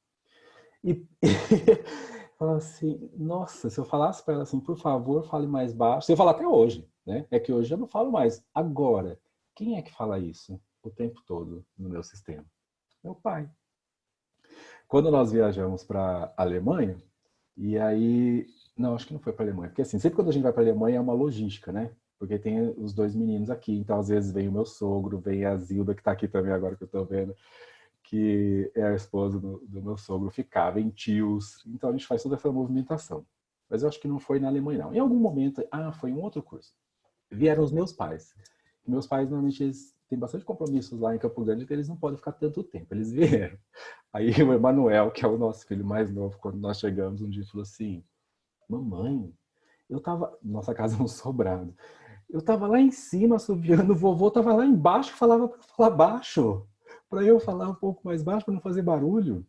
E falar assim, nossa, se eu falasse para ela assim, por favor, fale mais baixo. Se eu falar até hoje, né? É que hoje eu não falo mais. Agora, quem é que fala isso o tempo todo no meu sistema? Meu pai. Quando nós viajamos para a Alemanha, e aí... Não, acho que não foi para a Alemanha. Porque assim, sempre quando a gente vai para a Alemanha é uma logística, né? Porque tem os dois meninos aqui. Então, às vezes, vem o meu sogro, vem a Zilda, que está aqui também agora que eu estou vendo, que é a esposa do meu sogro, ficar, vem tios. Então, a gente faz toda essa movimentação. Mas eu acho que não foi na Alemanha, não. Em algum momento... Ah, foi um outro curso. Vieram os meus pais. Meus pais, normalmente, eles têm bastante compromissos lá em Campo Grande, então eles não podem ficar tanto tempo. Eles vieram. Aí o Emanuel, que é o nosso filho mais novo, quando nós chegamos, um dia falou assim, mamãe, eu tava... Nossa casa é um sobrado. Eu tava lá em cima assobiando, o vovô tava lá embaixo, falava para falar baixo. Para eu falar um pouco mais baixo, para não fazer barulho.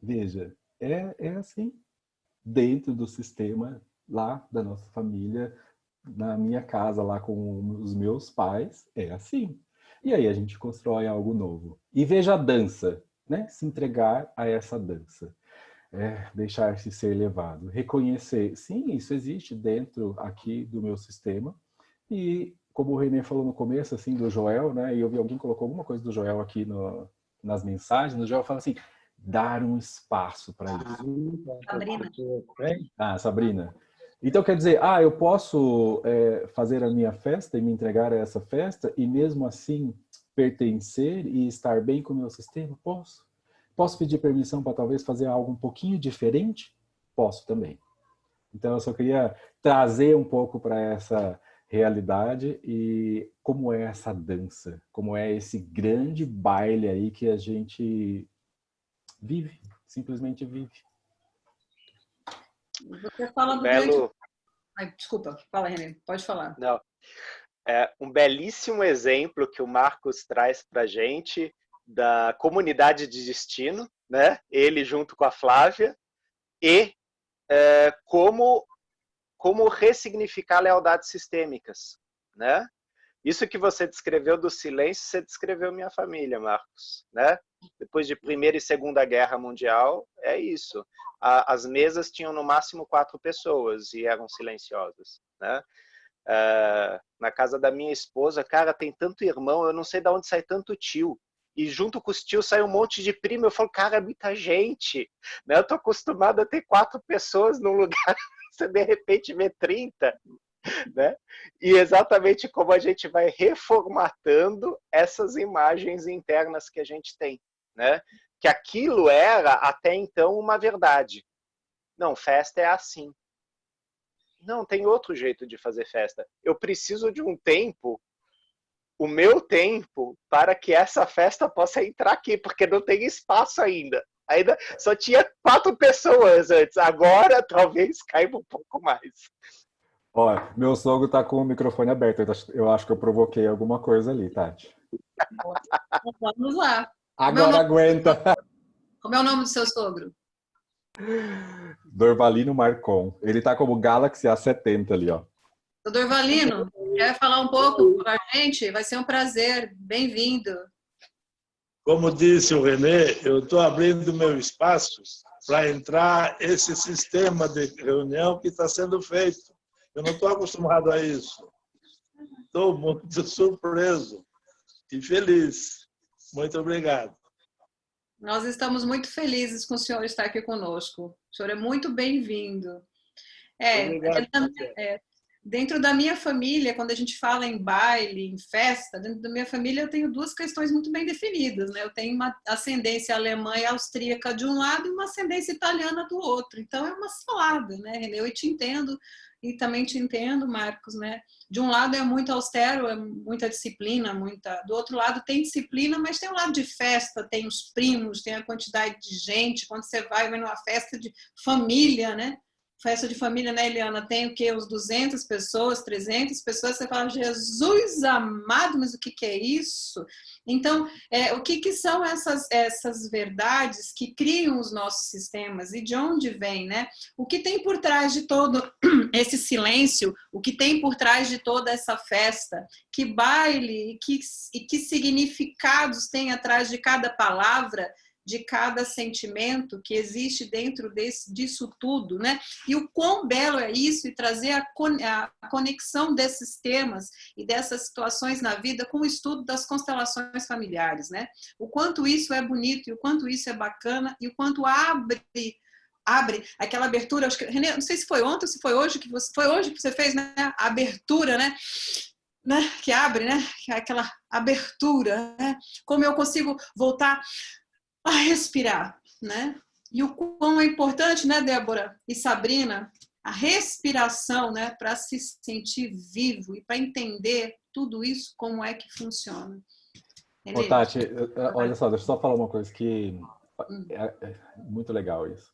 Veja, é assim, dentro do sistema lá da nossa família, na minha casa lá com os meus pais, é assim. E aí a gente constrói algo novo. E veja a dança, né? Se entregar a essa dança. Deixar-se ser levado. Reconhecer, sim, isso existe dentro aqui do meu sistema. E como o Renê falou no começo, assim, do Joel, né? E eu vi alguém colocou alguma coisa do Joel aqui nas mensagens. O Joel fala assim, dar um espaço para isso. Sabrina. Ah, Sabrina. Então quer dizer, eu posso fazer a minha festa e me entregar a essa festa e mesmo assim pertencer e estar bem com o meu sistema? Posso. Posso pedir permissão para talvez fazer algo um pouquinho diferente? Posso também. Então eu só queria trazer um pouco para essa realidade e como é essa dança, como é esse grande baile aí que a gente vive, simplesmente vive. Você fala do belo... Ai, desculpa, fala, Renê, pode falar. Não. É um belíssimo exemplo que o Marcos traz para a gente da comunidade de destino, né? Ele junto com a Flávia, e como ressignificar lealdades sistêmicas, né? Isso que você descreveu do silêncio, você descreveu minha família, Marcos, né? Depois de Primeira e Segunda Guerra Mundial, é isso. As mesas tinham no máximo 4 pessoas e eram silenciosas, né? Na casa da minha esposa, cara, tem tanto irmão, eu não sei de onde sai tanto tio. E junto com os tios sai um monte de primo. Eu falo, cara, é muita gente. Né? Eu tô acostumado a ter 4 pessoas num lugar, você de repente vê 30. Né? E exatamente como a gente vai reformatando essas imagens internas que a gente tem. Né? Que aquilo era, até então, uma verdade. Não, festa é assim. Não, tem outro jeito de fazer festa. Eu preciso de um tempo, o meu tempo, para que essa festa possa entrar aqui, porque não tem espaço ainda. Ainda só tinha 4 pessoas antes. Agora talvez caiba um pouco mais. Olha, meu sogro tá com o microfone aberto. Eu acho que eu provoquei alguma coisa ali, Tati. Vamos lá. Agora aguenta. Como é o nome do seu sogro? Dorvalino Marcon. Ele tá como Galaxy A70 ali, ó. Dorvalino, quer falar um pouco com a gente? Vai ser um prazer. Bem-vindo. Como disse o Renê, eu estou abrindo meu espaço para entrar esse sistema de reunião que está sendo feito. Eu não estou acostumado a isso. Estou muito surpreso e feliz. Muito obrigado. Nós estamos muito felizes com o senhor estar aqui conosco. O senhor é muito bem-vindo. Dentro da minha família, quando a gente fala em baile, em festa, dentro da minha família eu tenho 2 questões muito bem definidas, né? Eu tenho uma ascendência alemã e austríaca de um lado e uma ascendência italiana do outro. Então é uma salada, né? Eu te entendo e também te entendo, Marcos, né? De um lado é muito austero, é muita disciplina, do outro lado tem disciplina, mas tem um lado de festa, tem os primos, tem a quantidade de gente. Quando você vai numa festa de família, né? festa de família, né, Eliana, tem o quê? Uns 200 pessoas, 300 pessoas, você fala, Jesus amado, mas o que é isso? Então, o que são essas verdades que criam os nossos sistemas e de onde vem, né? O que tem por trás de todo esse silêncio, o que tem por trás de toda essa festa, que baile e que significados tem atrás de cada palavra, de cada sentimento que existe dentro disso tudo, né? E o quão belo é isso e trazer a conexão desses temas e dessas situações na vida com o estudo das constelações familiares, né? O quanto isso é bonito e o quanto isso é bacana e o quanto abre aquela abertura. Acho que, Renê, não sei se foi ontem ou se foi hoje que você fez, né? A abertura, né? Que abre, né? Aquela abertura, né? Como eu consigo voltar a respirar, né? E o quão é importante, né, Débora e Sabrina, a respiração, né, para se sentir vivo e para entender tudo isso, como é que funciona. Ô, Tati, olha só, deixa eu só falar uma coisa que é muito legal isso.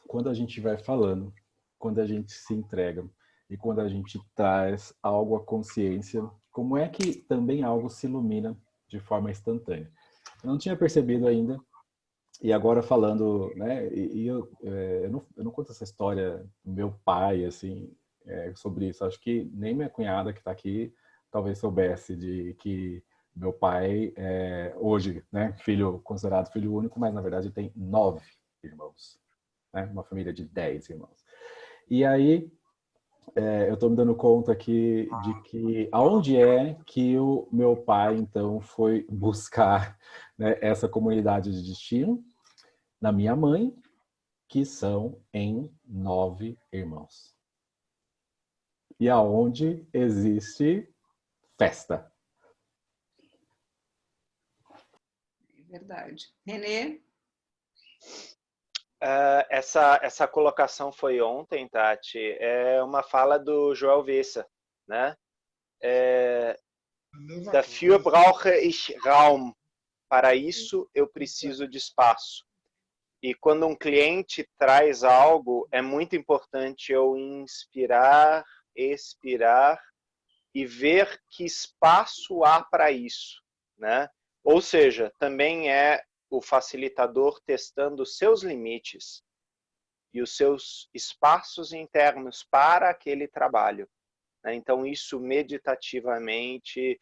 Quando a gente vai falando, quando a gente se entrega e quando a gente traz algo à consciência, como é que também algo se ilumina de forma instantânea? Eu não tinha percebido ainda, e agora falando, né, eu não conto essa história do meu pai, assim, sobre isso. Acho que nem minha cunhada que está aqui talvez soubesse de que meu pai hoje, né, considerado filho único, mas na verdade tem 9 irmãos, né, uma família de 10 irmãos. E aí, eu estou me dando conta aqui de que aonde é que o meu pai, então, foi buscar, né, essa comunidade de destino? Na minha mãe, que são em 9 irmãos. E aonde existe festa. É verdade. Renê? Essa colocação foi ontem, Tati. É uma fala do Joel Vessa, né? Dafür brauche ich Raum. Para isso, eu preciso de espaço. E quando um cliente traz algo, é muito importante eu inspirar, expirar e ver que espaço há para isso, né? Ou seja, também é o facilitador testando os seus limites e os seus espaços internos para aquele trabalho, né? Então, isso meditativamente,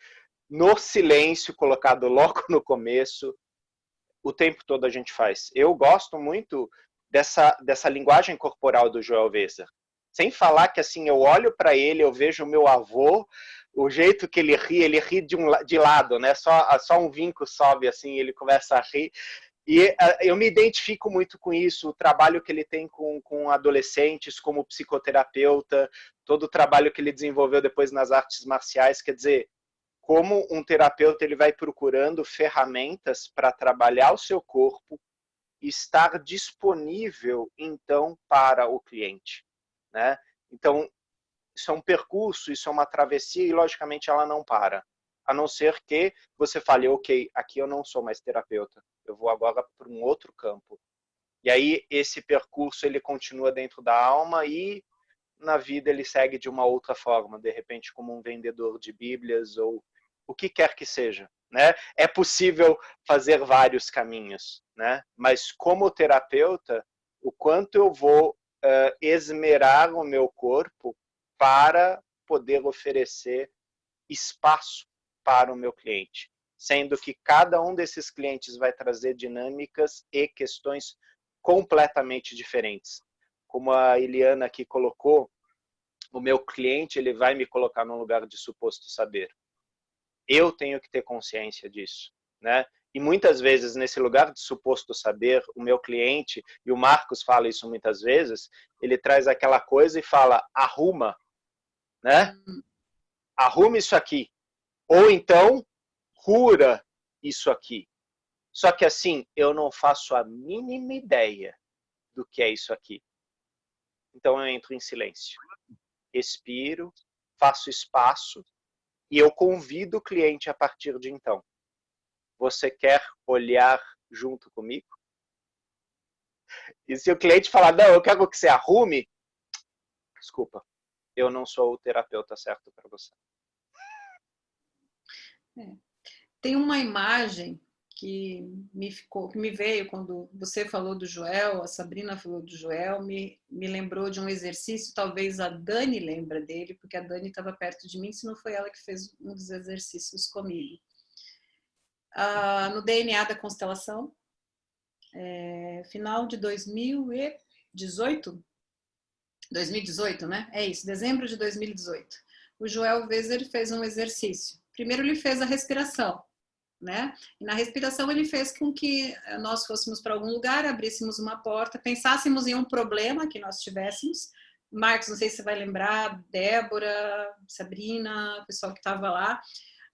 no silêncio, colocado logo no começo, o tempo todo a gente faz. Eu gosto muito dessa linguagem corporal do Joel Vesser. Sem falar que, assim, eu olho para ele, eu vejo o meu avô, o jeito que ele ri de lado, né? Só um vinco sobe, assim, ele começa a rir. E eu me identifico muito com isso, o trabalho que ele tem com adolescentes como psicoterapeuta, todo o trabalho que ele desenvolveu depois nas artes marciais, quer dizer, como um terapeuta ele vai procurando ferramentas para trabalhar o seu corpo e estar disponível, então, para o cliente, né? Então, isso é um percurso, isso é uma travessia e, logicamente, ela não para. A não ser que você fale, ok, aqui eu não sou mais terapeuta, eu vou agora para um outro campo. E aí, esse percurso, ele continua dentro da alma e na vida ele segue de uma outra forma, de repente como um vendedor de bíblias ou o que quer que seja, né? É possível fazer vários caminhos, né? Mas como terapeuta, o quanto eu vou esmerar o meu corpo para poder oferecer espaço para o meu cliente, sendo que cada um desses clientes vai trazer dinâmicas e questões completamente diferentes. Como a Eliana aqui colocou, o meu cliente ele vai me colocar num lugar de suposto saber. Eu tenho que ter consciência disso, né? E muitas vezes, nesse lugar de suposto saber, o meu cliente, e o Marcos fala isso muitas vezes, ele traz aquela coisa e fala, arruma, né? Arruma isso aqui. Ou então, cura isso aqui. Só que assim, eu não faço a mínima ideia do que é isso aqui. Então eu entro em silêncio. Respiro, faço espaço e eu convido o cliente a partir de então. Você quer olhar junto comigo? E se o cliente falar, não, eu quero que você arrume, desculpa, eu não sou o terapeuta certo para você. Tem uma imagem que me veio quando você falou do Joel, a Sabrina falou do Joel, me lembrou de um exercício, talvez a Dani lembra dele, porque a Dani estava perto de mim, se não foi ela que fez um dos exercícios comigo. No DNA da constelação, final de 2018, né? É isso, dezembro de 2018. O Joel Weser fez um exercício. Primeiro ele fez a respiração, né? E na respiração ele fez com que nós fôssemos para algum lugar, abríssemos uma porta, pensássemos em um problema que nós tivéssemos. Marcos, não sei se você vai lembrar, Débora, Sabrina, o pessoal que estava lá.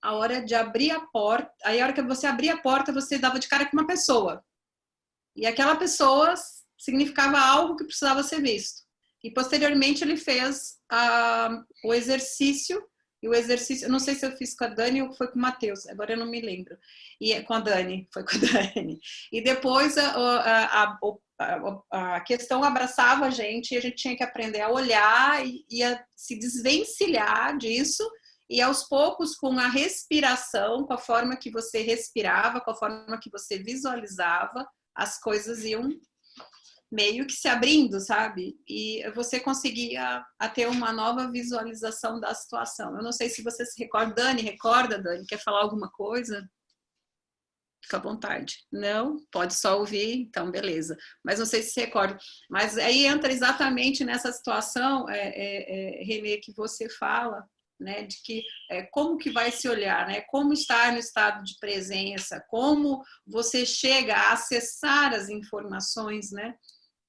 A hora de abrir a porta, aí a hora que você abria a porta, você dava de cara com uma pessoa. E aquela pessoa significava algo que precisava ser visto. E posteriormente ele fez o exercício, e o exercício, eu não sei se eu fiz com a Dani ou foi com o Matheus, agora eu não me lembro. E com a Dani, foi com a Dani. E depois a questão abraçava a gente, e a gente tinha que aprender a olhar e a se desvencilhar disso, e aos poucos, com a respiração, com a forma que você respirava, com a forma que você visualizava, as coisas iam meio que se abrindo, sabe? E você conseguia ter uma nova visualização da situação. Eu não sei se você se recorda. Dani, Dani? Quer falar alguma coisa? Fica à vontade. Não? Pode só ouvir? Então, beleza. Mas não sei se se recorda. Mas aí entra exatamente nessa situação, Renê, que você fala, né, de que como que vai se olhar, né, como estar no estado de presença, como você chega a acessar as informações, né,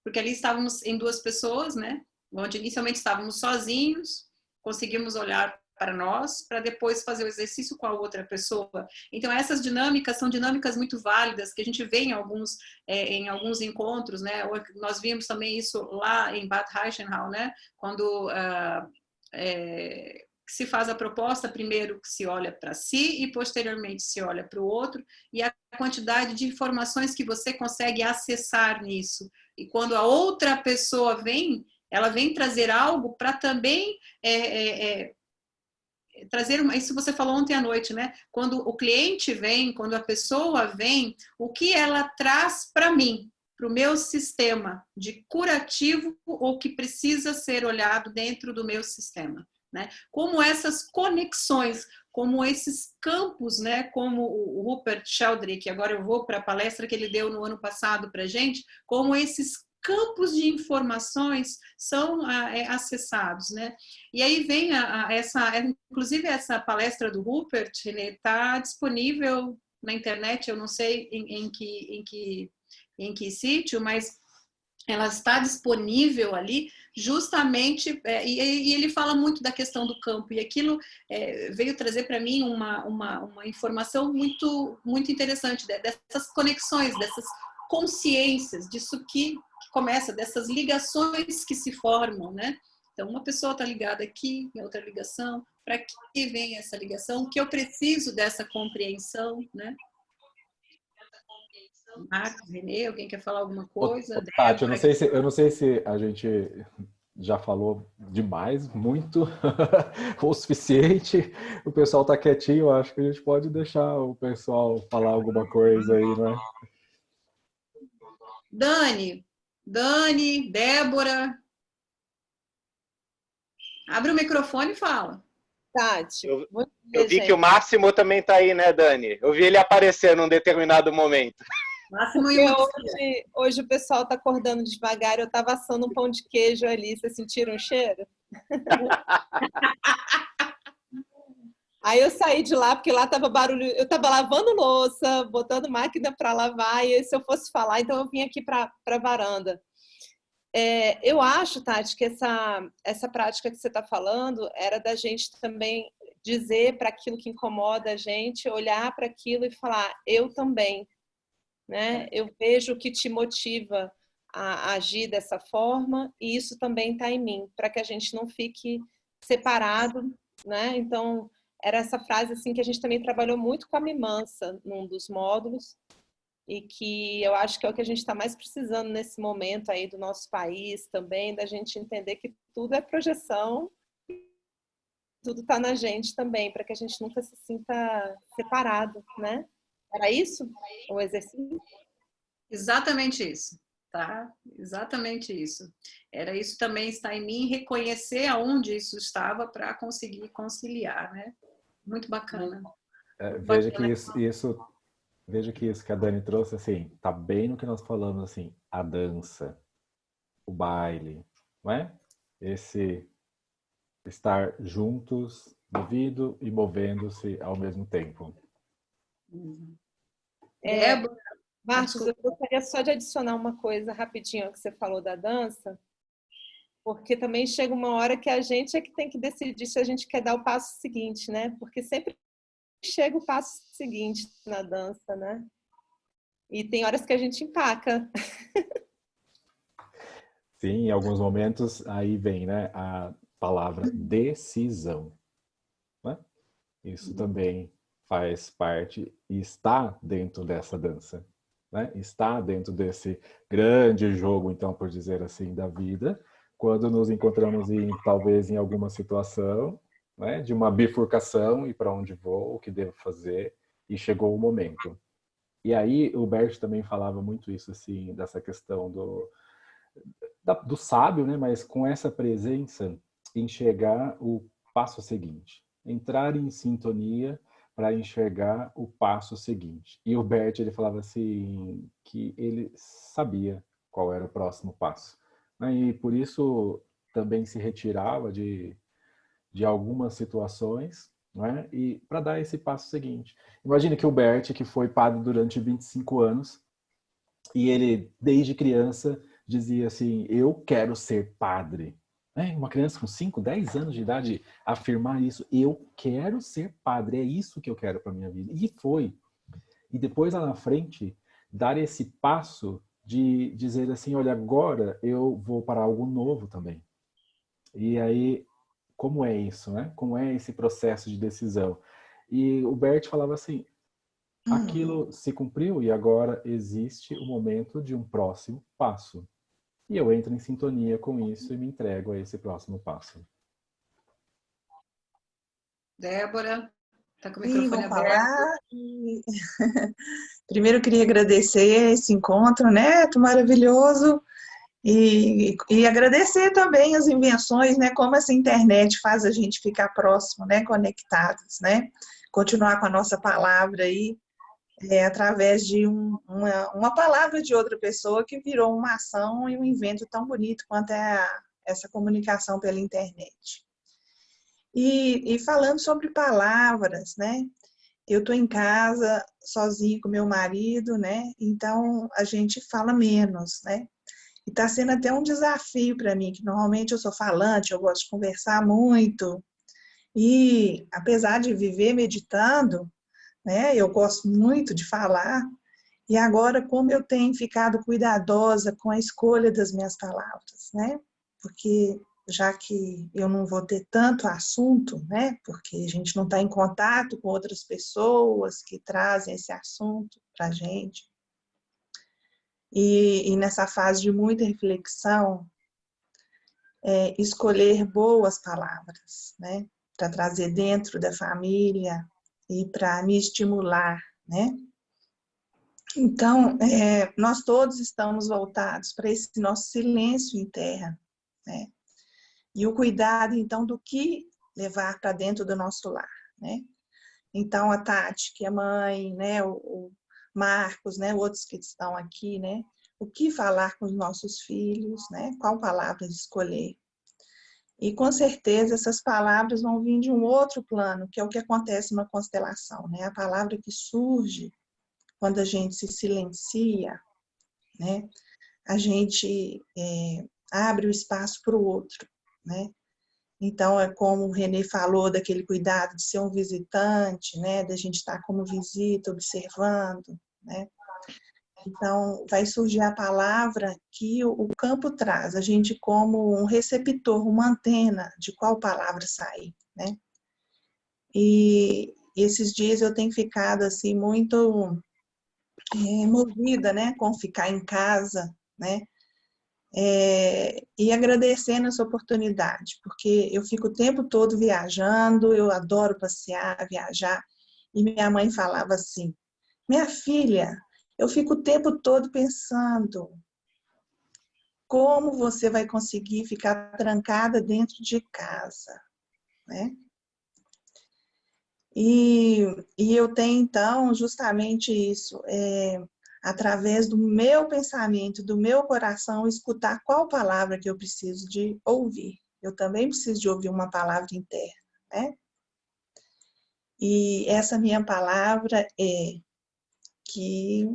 porque ali estávamos em duas pessoas, né, onde inicialmente estávamos sozinhos, conseguimos olhar para nós, para depois fazer o exercício com a outra pessoa. Então essas dinâmicas são dinâmicas muito válidas, que a gente vê em alguns encontros, né, nós vimos também isso lá em Bad Reichenhall, né, quando se faz a proposta, primeiro se olha para si e posteriormente se olha para o outro, e a quantidade de informações que você consegue acessar nisso. E quando a outra pessoa vem, ela vem trazer algo para também trazer isso você falou ontem à noite, né? Quando o cliente vem, quando a pessoa vem, o que ela traz para mim, para o meu sistema de curativo, ou que precisa ser olhado dentro do meu sistema. Né? Como essas conexões, como esses campos, né? Como o Rupert Sheldrake, agora eu vou para a palestra que ele deu no ano passado para a gente, como esses campos de informações são acessados, né? E aí vem inclusive essa palestra do Rupert, está disponível na internet, eu não sei em que sítio, mas ela está disponível ali justamente, e ele fala muito da questão do campo, e aquilo veio trazer para mim uma informação muito, muito interessante, dessas conexões, dessas consciências, disso que começa, dessas ligações que se formam, né? Então, uma pessoa está ligada aqui, outra ligação, para que vem essa ligação, que eu preciso dessa compreensão, né? Marcos, Renê, alguém quer falar alguma coisa? Tati, eu não sei se a gente já falou demais, muito, ou o suficiente. O pessoal está quietinho, eu acho que a gente pode deixar o pessoal falar alguma coisa aí, né? Dani, Débora, abre o microfone e fala. Tati, eu vi que o Máximo também está aí, né, Dani? Eu vi ele aparecer num determinado momento. Máximo hoje o pessoal está acordando devagar, eu estava assando um pão de queijo ali, vocês sentiram o cheiro? Aí eu saí de lá, porque lá estava barulho, eu estava lavando louça, botando máquina para lavar, e se eu fosse falar, então eu vim aqui para a varanda. Eu acho, Tati, que essa prática que você está falando era da gente também dizer para aquilo que incomoda a gente, olhar para aquilo e falar, eu também. Né? Eu vejo o que te motiva a agir dessa forma e isso também está em mim, para que a gente não fique separado, né? Então, era essa frase assim que a gente também trabalhou muito com a Mimansa num dos módulos, e que eu acho que é o que a gente está mais precisando nesse momento aí do nosso país também, da gente entender que tudo é projeção, tudo está na gente também, para que a gente nunca se sinta separado, né? Era isso o exercício? Exatamente isso, tá? Exatamente isso. Era isso também, está em mim, reconhecer aonde isso estava para conseguir conciliar, né? Muito bacana. Muito Veja que bacana. veja que isso que a Dani trouxe, assim, tá bem no que nós falamos, assim, a dança, o baile, não é? Esse estar juntos, movido e movendo-se ao mesmo tempo. Débora, Marcos, eu gostaria só de adicionar uma coisa rapidinho ao que você falou da dança, porque também chega uma hora que a gente é que tem que decidir se a gente quer dar o passo seguinte, né? Porque sempre chega o passo seguinte na dança, né? E tem horas que a gente empaca. Sim, em alguns momentos aí vem, né, a palavra decisão, né? Isso também faz parte e está dentro dessa dança, né? Está dentro desse grande jogo, então, por dizer assim, da vida, quando nos encontramos talvez em alguma situação, né, de uma bifurcação e para onde vou, o que devo fazer, e chegou o momento. E aí o Bert também falava muito isso, assim, dessa questão do sábio, né, mas com essa presença, enxergar o passo seguinte, entrar em sintonia para enxergar o passo seguinte. E o Bert, ele falava assim, que ele sabia qual era o próximo passo, né? E por isso também se retirava de algumas situações, né? E para dar esse passo seguinte. Imagine que o Bert, que foi padre durante 25 anos, e ele, desde criança, dizia assim, eu quero ser padre. Uma criança com 5, 10 anos de idade afirmar isso, eu quero ser padre, é isso que eu quero para minha vida. E foi. E depois lá na frente, dar esse passo de dizer assim, olha, agora eu vou para algo novo também. E aí, como é isso, né? Como é esse processo de decisão? E o Bert falava assim, aquilo se cumpriu e agora existe o momento de um próximo passo. E eu entro em sintonia com isso e me entrego a esse próximo passo. Débora, está com o Sim, microfone vou aberto. falar. Primeiro eu queria agradecer esse encontro, né? Maravilhoso. E agradecer também as invenções, né? Como essa internet faz a gente ficar próximo, né? Conectados, né? Continuar com a nossa palavra aí, através de uma palavra de outra pessoa que virou uma ação e um invento tão bonito quanto essa comunicação pela internet. E falando sobre palavras, né? Eu estou em casa sozinha com meu marido, né? Então a gente fala menos, né? E está sendo até um desafio para mim, que normalmente eu sou falante, eu gosto de conversar muito. E apesar de viver meditando, né? Eu gosto muito de falar. E agora, como eu tenho ficado cuidadosa com a escolha das minhas palavras, né? Porque já que eu não vou ter tanto assunto, né? Porque a gente não está em contato com outras pessoas que trazem esse assunto para a gente. E nessa fase de muita reflexão, escolher boas palavras, né? Para trazer dentro da família e para me estimular, né? Então, nós todos estamos voltados para esse nosso silêncio interno, né? E o cuidado, então, do que levar para dentro do nosso lar, né? Então, a Tati, que é mãe, né? O Marcos, né? Outros que estão aqui, né? O que falar com os nossos filhos, né? Qual palavra escolher? E, com certeza, essas palavras vão vir de um outro plano, que é o que acontece numa constelação, né? A palavra que surge quando a gente se silencia, né? A gente abre o espaço para o outro, né? Então, é como o René falou, daquele cuidado de ser um visitante, né? Da gente estar como visita, observando, né? Então, vai surgir a palavra que o campo traz, a gente como um receptor, uma antena de qual palavra sair, né? E esses dias eu tenho ficado, assim, muito movida, né, com ficar em casa, né, e agradecendo essa oportunidade, porque eu fico o tempo todo viajando, eu adoro passear, viajar, e minha mãe falava assim, minha filha, eu fico o tempo todo pensando como você vai conseguir ficar trancada dentro de casa, né? E eu tenho, então, justamente isso, através do meu pensamento, do meu coração, escutar qual palavra que eu preciso de ouvir. Eu também preciso de ouvir uma palavra interna, né? E essa minha palavra é que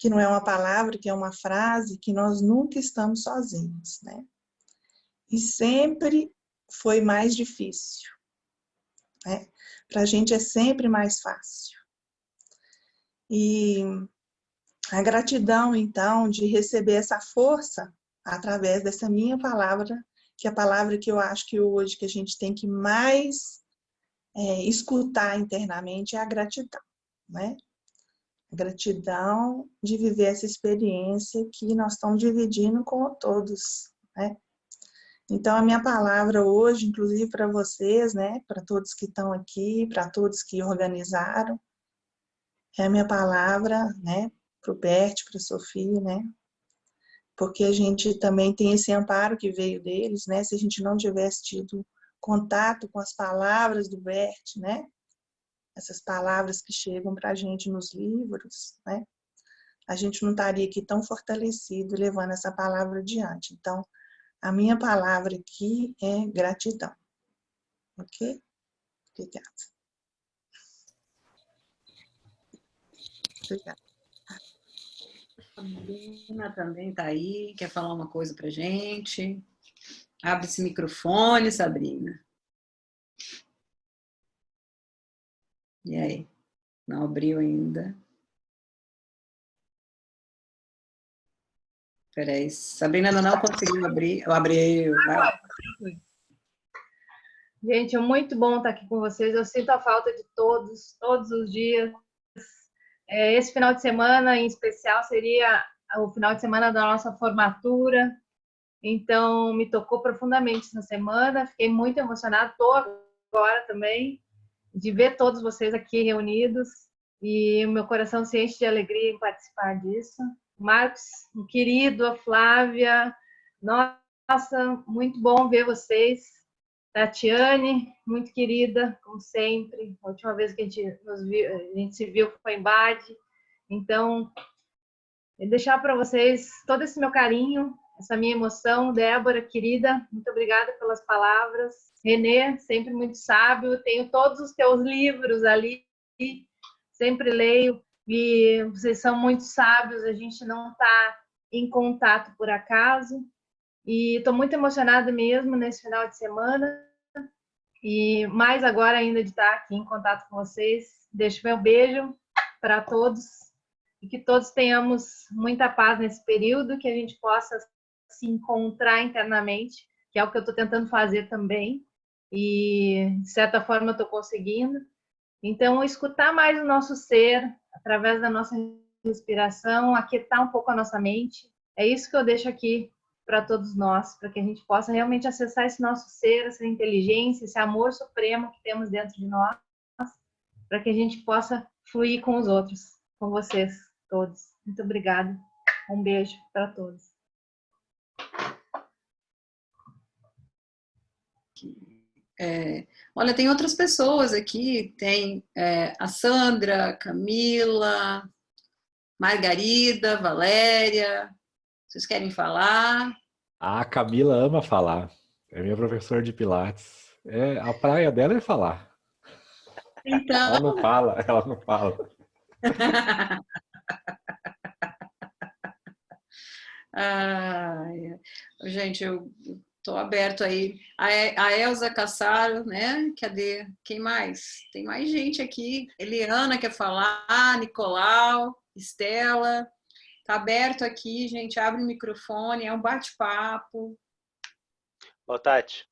não é uma palavra, que é uma frase, que nós nunca estamos sozinhos, né? E sempre foi mais difícil, né? Para a gente é sempre mais fácil. E a gratidão, então, de receber essa força através dessa minha palavra, que é a palavra que eu acho que hoje que a gente tem que mais escutar internamente é a gratidão, né? A gratidão de viver essa experiência que nós estamos dividindo com todos, né? Então, a minha palavra hoje, inclusive para vocês, né, para todos que estão aqui, para todos que organizaram, é a minha palavra, né, para o Bert, para a Sofia, né, porque a gente também tem esse amparo que veio deles, né, se a gente não tivesse tido contato com as palavras do Bert, né, essas palavras que chegam para a gente nos livros, né, a gente não estaria aqui tão fortalecido levando essa palavra adiante. Então, a minha palavra aqui é gratidão. Ok? Obrigada. Obrigada. A Sabrina também está aí, quer falar uma coisa para gente. Abre esse microfone, Sabrina. E aí? Não abriu ainda. Peraí, Sabrina ainda não conseguiu abrir. Eu abri. Gente, é muito bom estar aqui com vocês. Eu sinto a falta de todos os dias. Esse final de semana, em especial, seria o final de semana da nossa formatura. Então, me tocou profundamente essa semana. Fiquei muito emocionada. Estou agora também de ver todos vocês aqui reunidos. E o meu coração se enche de alegria em participar disso. Marcos, um querido, a Flávia. Nossa, muito bom ver vocês. Tatiane, muito querida, como sempre. A última vez que a gente se viu foi em Bade. Então, deixar para vocês todo esse meu carinho, essa minha emoção. Débora, querida, muito obrigada pelas palavras. Renê, sempre muito sábio. Tenho todos os teus livros ali, sempre leio. E vocês são muito sábios, a gente não está em contato por acaso. E estou muito emocionada mesmo nesse final de semana. E mais agora ainda de estar aqui em contato com vocês. Deixo meu beijo para todos e que todos tenhamos muita paz nesse período, que a gente possa se encontrar internamente, que é o que eu estou tentando fazer também. E, de certa forma, eu estou conseguindo. Então, escutar mais o nosso ser, através da nossa respiração, aquietar um pouco a nossa mente. É isso que eu deixo aqui para todos nós, para que a gente possa realmente acessar esse nosso ser, essa inteligência, esse amor supremo que temos dentro de nós, para que a gente possa fluir com os outros, com vocês todos. Muito obrigada. Um beijo para todos. Olha, tem outras pessoas aqui, tem a Sandra, Camila, Margarida, Valéria. Vocês querem falar? A Camila ama falar. É minha professora de Pilates. A praia dela é falar. Então... Ela não fala. Gente, eu estou aberto aí. A Elza Cassaro, né? Cadê? Quem mais? Tem mais gente aqui. Eliana quer falar, Nicolau, Estela. Está aberto aqui, gente. Abre o microfone, é um bate-papo. Ô, Tati,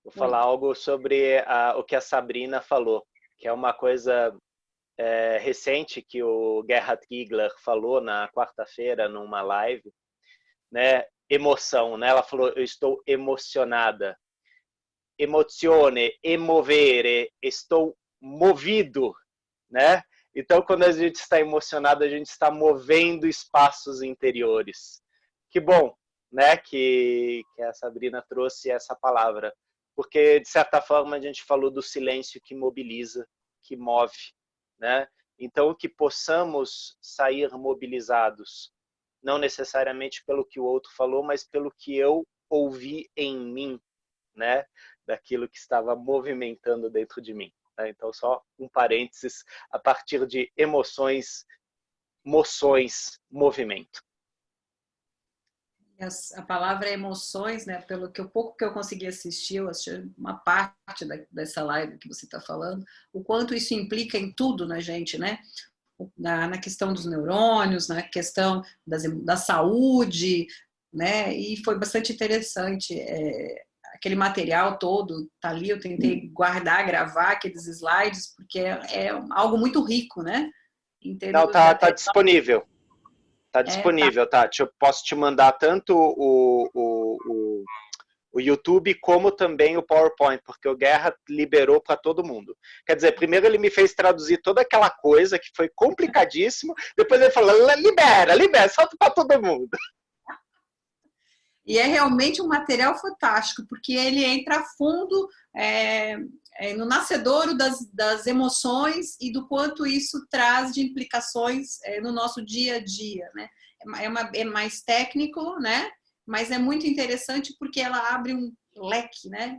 vou falar algo sobre o que a Sabrina falou, que é uma coisa recente que o Gerhard Giegler falou na quarta-feira numa live, né? Emoção, né? Ela falou, eu estou emocionada. Emozione, emovere, estou movido, né? Então, quando a gente está emocionado, a gente está movendo espaços interiores. Que bom, né? Que a Sabrina trouxe essa palavra, porque de certa forma a gente falou do silêncio que mobiliza, que move, né? Então, que possamos sair mobilizados, não necessariamente pelo que o outro falou, mas pelo que eu ouvi em mim, né? Daquilo que estava movimentando dentro de mim. Né? Então, só um parênteses, a partir de emoções, moções, movimento. A palavra emoções, né? Pelo que o pouco que eu consegui assistir, eu assisti uma parte dessa live que você está falando, o quanto isso implica em tudo na gente, né? Na questão dos neurônios, na questão da saúde, né? E foi bastante interessante. Aquele material todo tá ali, eu tentei guardar, gravar aqueles slides, porque é algo muito rico, né? Não, tá disponível. Tá disponível, Tati. Eu posso te mandar tanto o YouTube como também o PowerPoint, porque o Gerhard liberou para todo mundo. Quer dizer, primeiro ele me fez traduzir toda aquela coisa que foi complicadíssimo, depois ele falou, libera, solta para todo mundo. E é realmente um material fantástico, porque ele entra a fundo no nascedouro das emoções e do quanto isso traz de implicações no nosso dia a dia, né? É mais técnico, né? Mas é muito interessante porque ela abre um leque, né?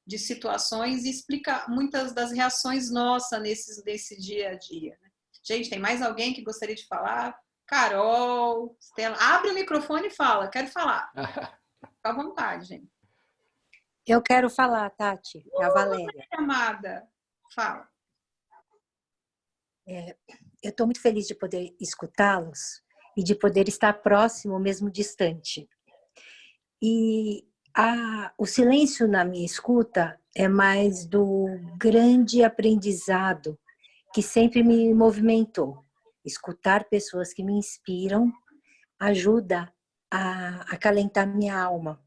de situações e explica muitas das reações nossas nesse dia a dia. Né? Gente, tem mais alguém que gostaria de falar? Carol, Stella, abre o microfone e fala, quero falar. Fica à vontade, gente. Eu quero falar, Tati, é a Valéria. Amada, fala. Eu estou muito feliz de poder escutá-los e de poder estar próximo, mesmo distante. E o silêncio na minha escuta é mais do grande aprendizado que sempre me movimentou. Escutar pessoas que me inspiram ajuda a acalentar minha alma.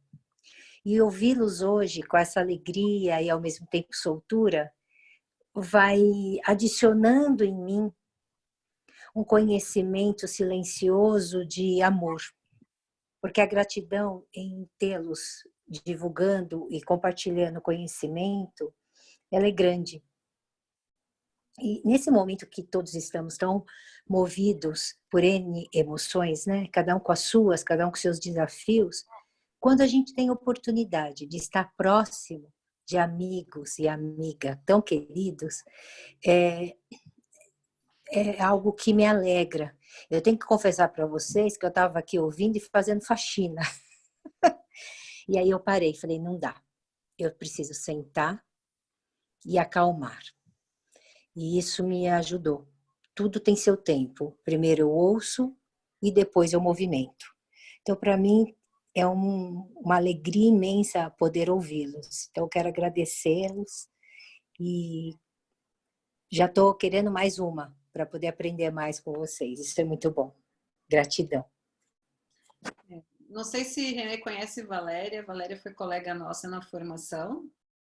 E ouvi-los hoje com essa alegria e ao mesmo tempo soltura vai adicionando em mim um conhecimento silencioso de amor. Porque a gratidão em tê-los divulgando e compartilhando conhecimento, ela é grande. E nesse momento que todos estamos tão movidos por N emoções, né? Cada um com as suas, cada um com seus desafios, quando a gente tem oportunidade de estar próximo de amigos e amigas tão queridos, é algo que me alegra. Eu tenho que confessar para vocês que eu estava aqui ouvindo e fazendo faxina. E aí eu parei, falei, não dá. Eu preciso sentar e acalmar. E isso me ajudou. Tudo tem seu tempo. Primeiro eu ouço e depois eu movimento. Então, para mim, é uma alegria imensa poder ouvi-los. Então, eu quero agradecê-los e já estou querendo mais uma para poder aprender mais com vocês. Isso é muito bom. Gratidão. Não sei se René conhece Valéria. Valéria foi colega nossa na formação.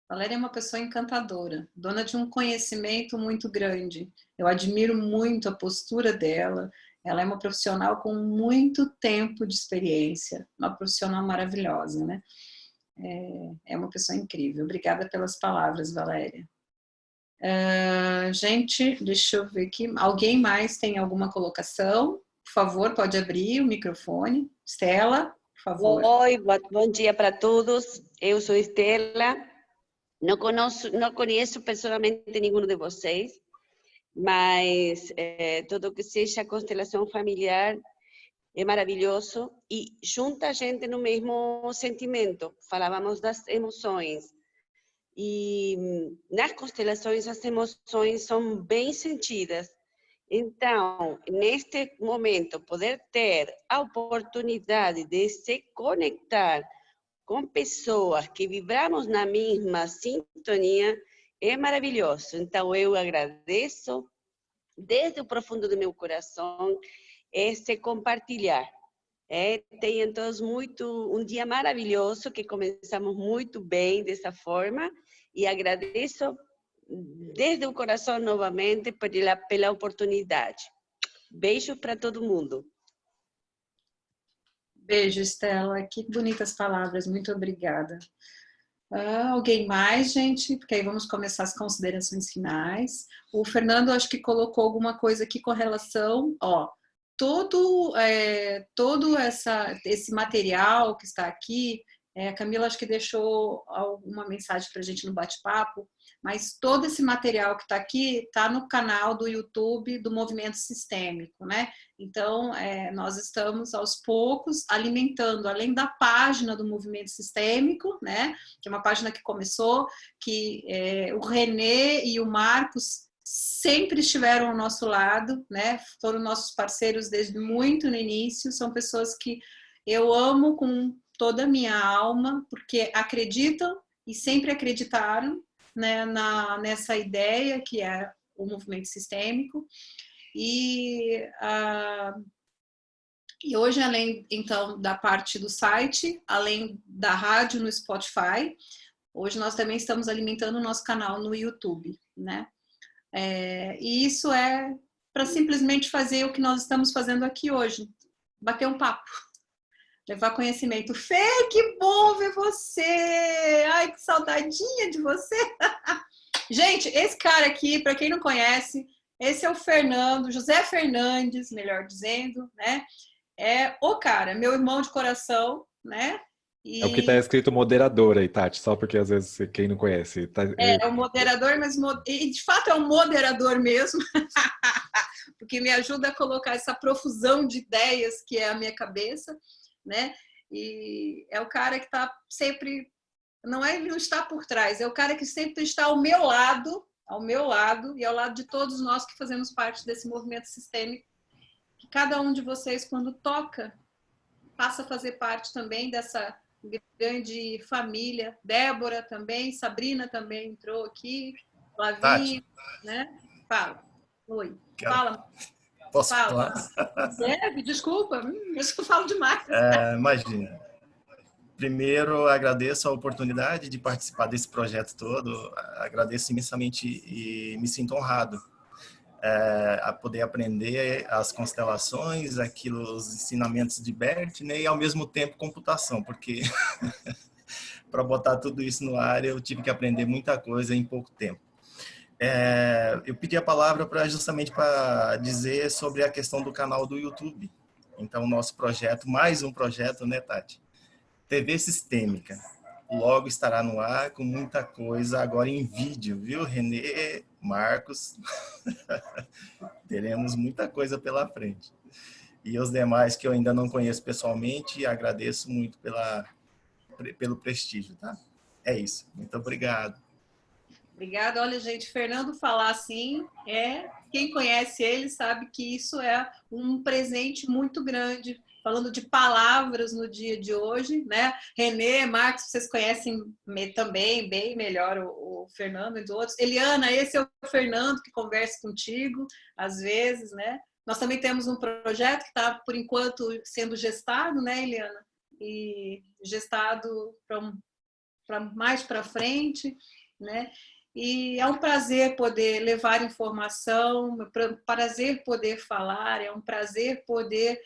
Valéria é uma pessoa encantadora, dona de um conhecimento muito grande. Eu admiro muito a postura dela. Ela é uma profissional com muito tempo de experiência, uma profissional maravilhosa, né? É uma pessoa incrível. Obrigada pelas palavras, Valéria. Gente, deixa eu ver aqui. Alguém mais tem alguma colocação? Por favor, pode abrir o microfone. Stella, por favor. Oi, bom dia para todos. Eu sou Stella. Não conheço pessoalmente nenhum de vocês, mas tudo que seja constelação familiar é maravilhoso e junta a gente no mesmo sentimento. Falávamos das emoções e nas constelações as emoções são bem sentidas. Então, neste momento, poder ter a oportunidade de se conectar com pessoas que vibramos na mesma sintonia é maravilhoso. Então, eu agradeço desde o profundo do meu coração esse compartilhar. Tenham todos um dia maravilhoso, que começamos muito bem dessa forma, e agradeço desde o coração novamente pela oportunidade. Beijos para todo mundo. Beijo, Estela. Que bonitas palavras. Muito obrigada. Alguém mais, gente? Porque aí vamos começar as considerações finais. O Fernando, acho que colocou alguma coisa aqui com relação, todo esse material que está aqui, a Camila acho que deixou alguma mensagem para a gente no bate-papo, mas todo esse material que está aqui está no canal do YouTube do Movimento Sistêmico, né? Então, nós estamos aos poucos alimentando, além da página do Movimento Sistêmico, né? Que é uma página que começou, que o René e o Marcos sempre estiveram ao nosso lado, né? Foram nossos parceiros desde muito no início, são pessoas que eu amo com toda a minha alma, porque acreditam e sempre acreditaram, né, nessa ideia que é o movimento sistêmico. E hoje, além então da parte do site, além da rádio no Spotify, hoje nós também estamos alimentando o nosso canal no YouTube, né? E isso é para simplesmente fazer o que nós estamos fazendo aqui hoje, bater um papo, levar conhecimento. Fê, que bom ver você! Ai, que saudadinha de você! Gente, esse cara aqui, para quem não conhece, esse é o Fernando, José Fernandes, melhor dizendo, né? É o cara, meu irmão de coração, né? É o que está escrito moderador aí, Tati, só porque às vezes quem não conhece. É o moderador, mas de fato é um moderador mesmo, porque me ajuda a colocar essa profusão de ideias que é a minha cabeça, né? E é o cara que está sempre, ele não está por trás, é o cara que sempre está ao meu lado e ao lado de todos nós que fazemos parte desse movimento sistêmico, que cada um de vocês, quando toca, passa a fazer parte também dessa grande família. Débora também, Sabrina também entrou aqui, Flavinha, né? Fala. Oi. Fala. Posso falar? Desculpa, acho que eu falo demais. Imagina. Primeiro, agradeço a oportunidade de participar desse projeto todo. Agradeço imensamente e me sinto honrado a poder aprender as constelações, os ensinamentos de Bert, né, e ao mesmo tempo computação, porque para botar tudo isso no ar eu tive que aprender muita coisa em pouco tempo. Eu pedi a palavra justamente para dizer sobre a questão do canal do YouTube. Então, nosso projeto, mais um projeto, né, Tati? TV Sistêmica. Logo estará no ar com muita coisa agora em vídeo, viu, Renê, Marcos? Teremos muita coisa pela frente. E os demais que eu ainda não conheço pessoalmente, agradeço muito pelo prestígio, tá? É isso. Muito obrigado. Obrigada. Olha, gente, Fernando falar assim, quem conhece ele sabe que isso é um presente muito grande, falando de palavras no dia de hoje, né? Renê, Marcos, vocês conhecem também bem melhor o Fernando e os outros. Eliana, esse é o Fernando que conversa contigo, às vezes, né? Nós também temos um projeto que está, por enquanto, sendo gestado, né, Eliana? E gestado para mais para frente, né? E é um prazer poder levar informação, é um prazer poder falar, é um prazer poder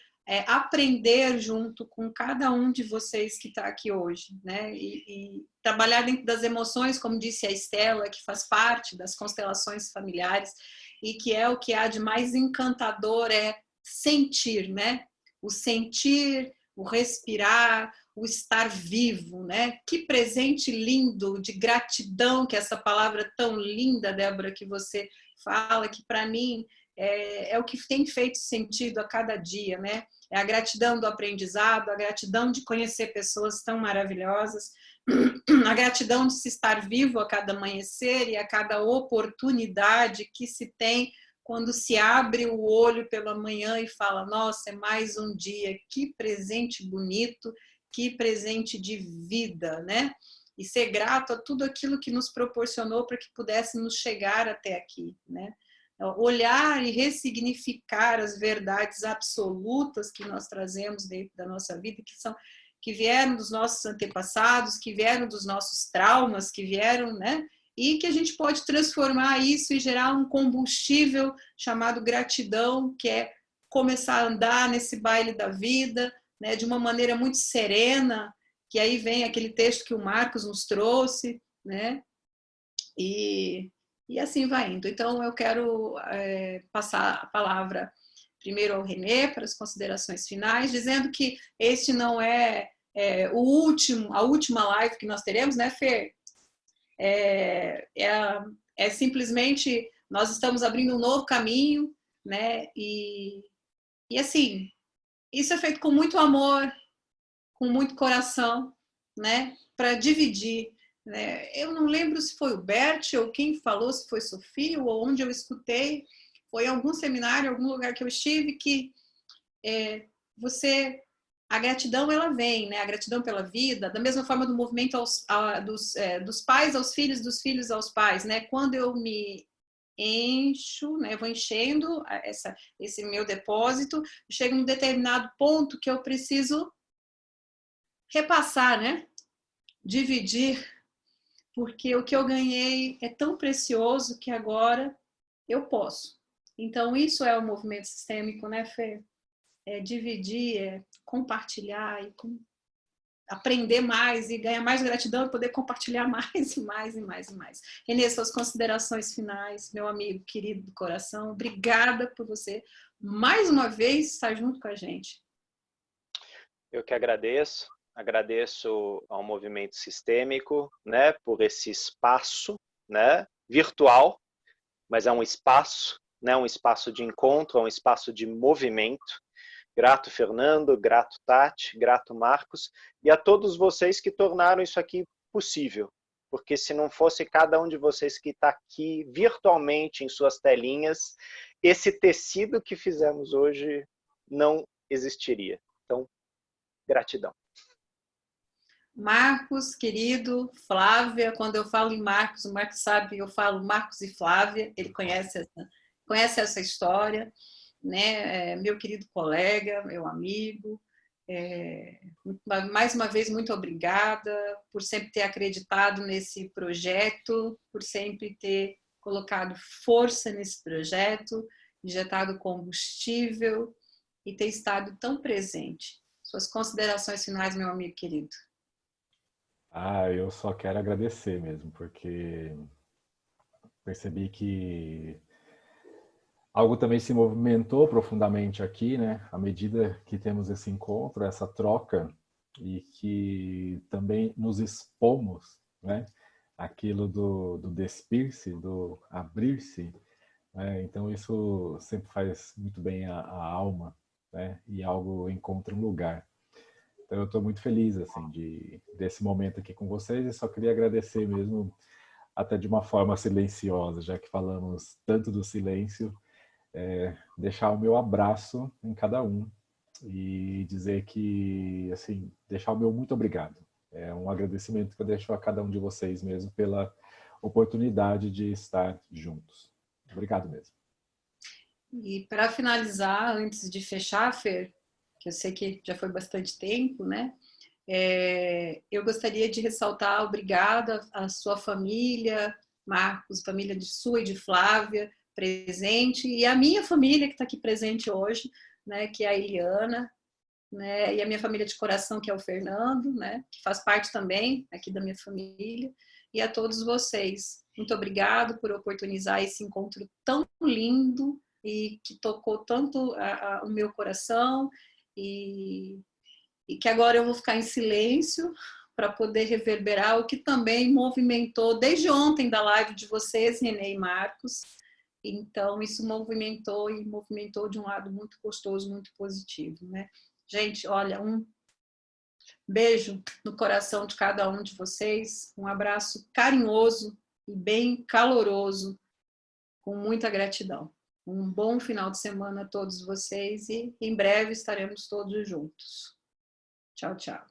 aprender junto com cada um de vocês que está aqui hoje, né? E trabalhar dentro das emoções, como disse a Estela, que faz parte das constelações familiares e que é o que há de mais encantador, sentir, né? O sentir, o respirar, o estar vivo, né? Que presente lindo de gratidão, que essa palavra tão linda, Débora, que você fala, que para mim é o que tem feito sentido a cada dia, né? É a gratidão do aprendizado, a gratidão de conhecer pessoas tão maravilhosas, a gratidão de se estar vivo a cada amanhecer e a cada oportunidade que se tem quando se abre o olho pela manhã e fala, nossa, é mais um dia, que presente bonito, que presente de vida, né? e ser grato a tudo aquilo que nos proporcionou para que pudéssemos chegar até aqui, né? Olhar e ressignificar as verdades absolutas que nós trazemos dentro da nossa vida, que vieram dos nossos antepassados, que vieram dos nossos traumas, que vieram, né? E que a gente pode transformar isso e gerar um combustível chamado gratidão, que é começar a andar nesse baile da vida, né, de uma maneira muito serena, que aí vem aquele texto que o Marcos nos trouxe, né? E assim vai indo. Então, eu quero passar a palavra primeiro ao René para as considerações finais, dizendo que este não é a última live que nós teremos, né, Fer? É simplesmente, nós estamos abrindo um novo caminho, né? E assim, isso é feito com muito amor, com muito coração, né? Para dividir. Né? Eu não lembro se foi o Bert ou quem falou, se foi Sofia ou onde eu escutei, foi em algum seminário, em algum lugar que eu estive, que a gratidão ela vem, né? A gratidão pela vida, da mesma forma do movimento dos pais aos filhos, dos filhos aos pais, né? Quando eu me encho, né? Eu vou enchendo esse meu depósito, chego num determinado ponto que eu preciso repassar, né? Dividir, porque o que eu ganhei é tão precioso que agora eu posso. Então, isso é o movimento sistêmico, né, Fê? É dividir, é compartilhar, e aprender mais e ganhar mais gratidão e poder compartilhar mais e mais e mais e mais. Renê, suas considerações finais, meu amigo querido do coração, obrigada por você mais uma vez estar junto com a gente. Eu que agradeço ao movimento sistêmico, né, por esse espaço, né, virtual, mas é um espaço, né, um espaço de encontro, é um espaço de movimento. Grato, Fernando, grato, Tati, grato, Marcos, e a todos vocês que tornaram isso aqui possível, porque se não fosse cada um de vocês que está aqui virtualmente em suas telinhas, esse tecido que fizemos hoje não existiria. Então, gratidão. Marcos, querido, Flávia, quando eu falo em Marcos, o Marcos sabe, eu falo Marcos e Flávia, ele conhece essa história, né? Meu querido colega, meu amigo, mais uma vez, muito obrigada por sempre ter acreditado nesse projeto, por sempre ter colocado força nesse projeto, injetado combustível e ter estado tão presente. Suas considerações finais, meu amigo querido. Eu só quero agradecer mesmo, porque percebi que algo também se movimentou profundamente aqui, né? À medida que temos esse encontro, essa troca, e que também nos expomos, né? Aquilo do despir-se, do abrir-se, né? Então isso sempre faz muito bem a alma, né? E algo encontra um lugar. Então eu estou muito feliz assim desse momento aqui com vocês e só queria agradecer mesmo, até de uma forma silenciosa, já que falamos tanto do silêncio, deixar o meu abraço em cada um e dizer que, assim, deixar o meu muito obrigado. É um agradecimento que eu deixo a cada um de vocês mesmo pela oportunidade de estar juntos. Obrigado mesmo. E para finalizar, antes de fechar, Fer, que eu sei que já foi bastante tempo, né? Eu gostaria de ressaltar obrigada à sua família, Marcos, família de sua e de Flávia, presente, e a minha família que está aqui presente hoje, né? Que é a Eliana, né? E a minha família de coração, que é o Fernando, né? Que faz parte também aqui da minha família, e a todos vocês. Muito obrigado por oportunizar esse encontro tão lindo e que tocou tanto o meu coração, e que agora eu vou ficar em silêncio para poder reverberar o que também movimentou desde ontem da live de vocês, Renê e Marcos. Então, isso movimentou de um lado muito gostoso, muito positivo, né? Gente, olha, um beijo no coração de cada um de vocês, um abraço carinhoso e bem caloroso, com muita gratidão. Um bom final de semana a todos vocês e em breve estaremos todos juntos. Tchau, tchau.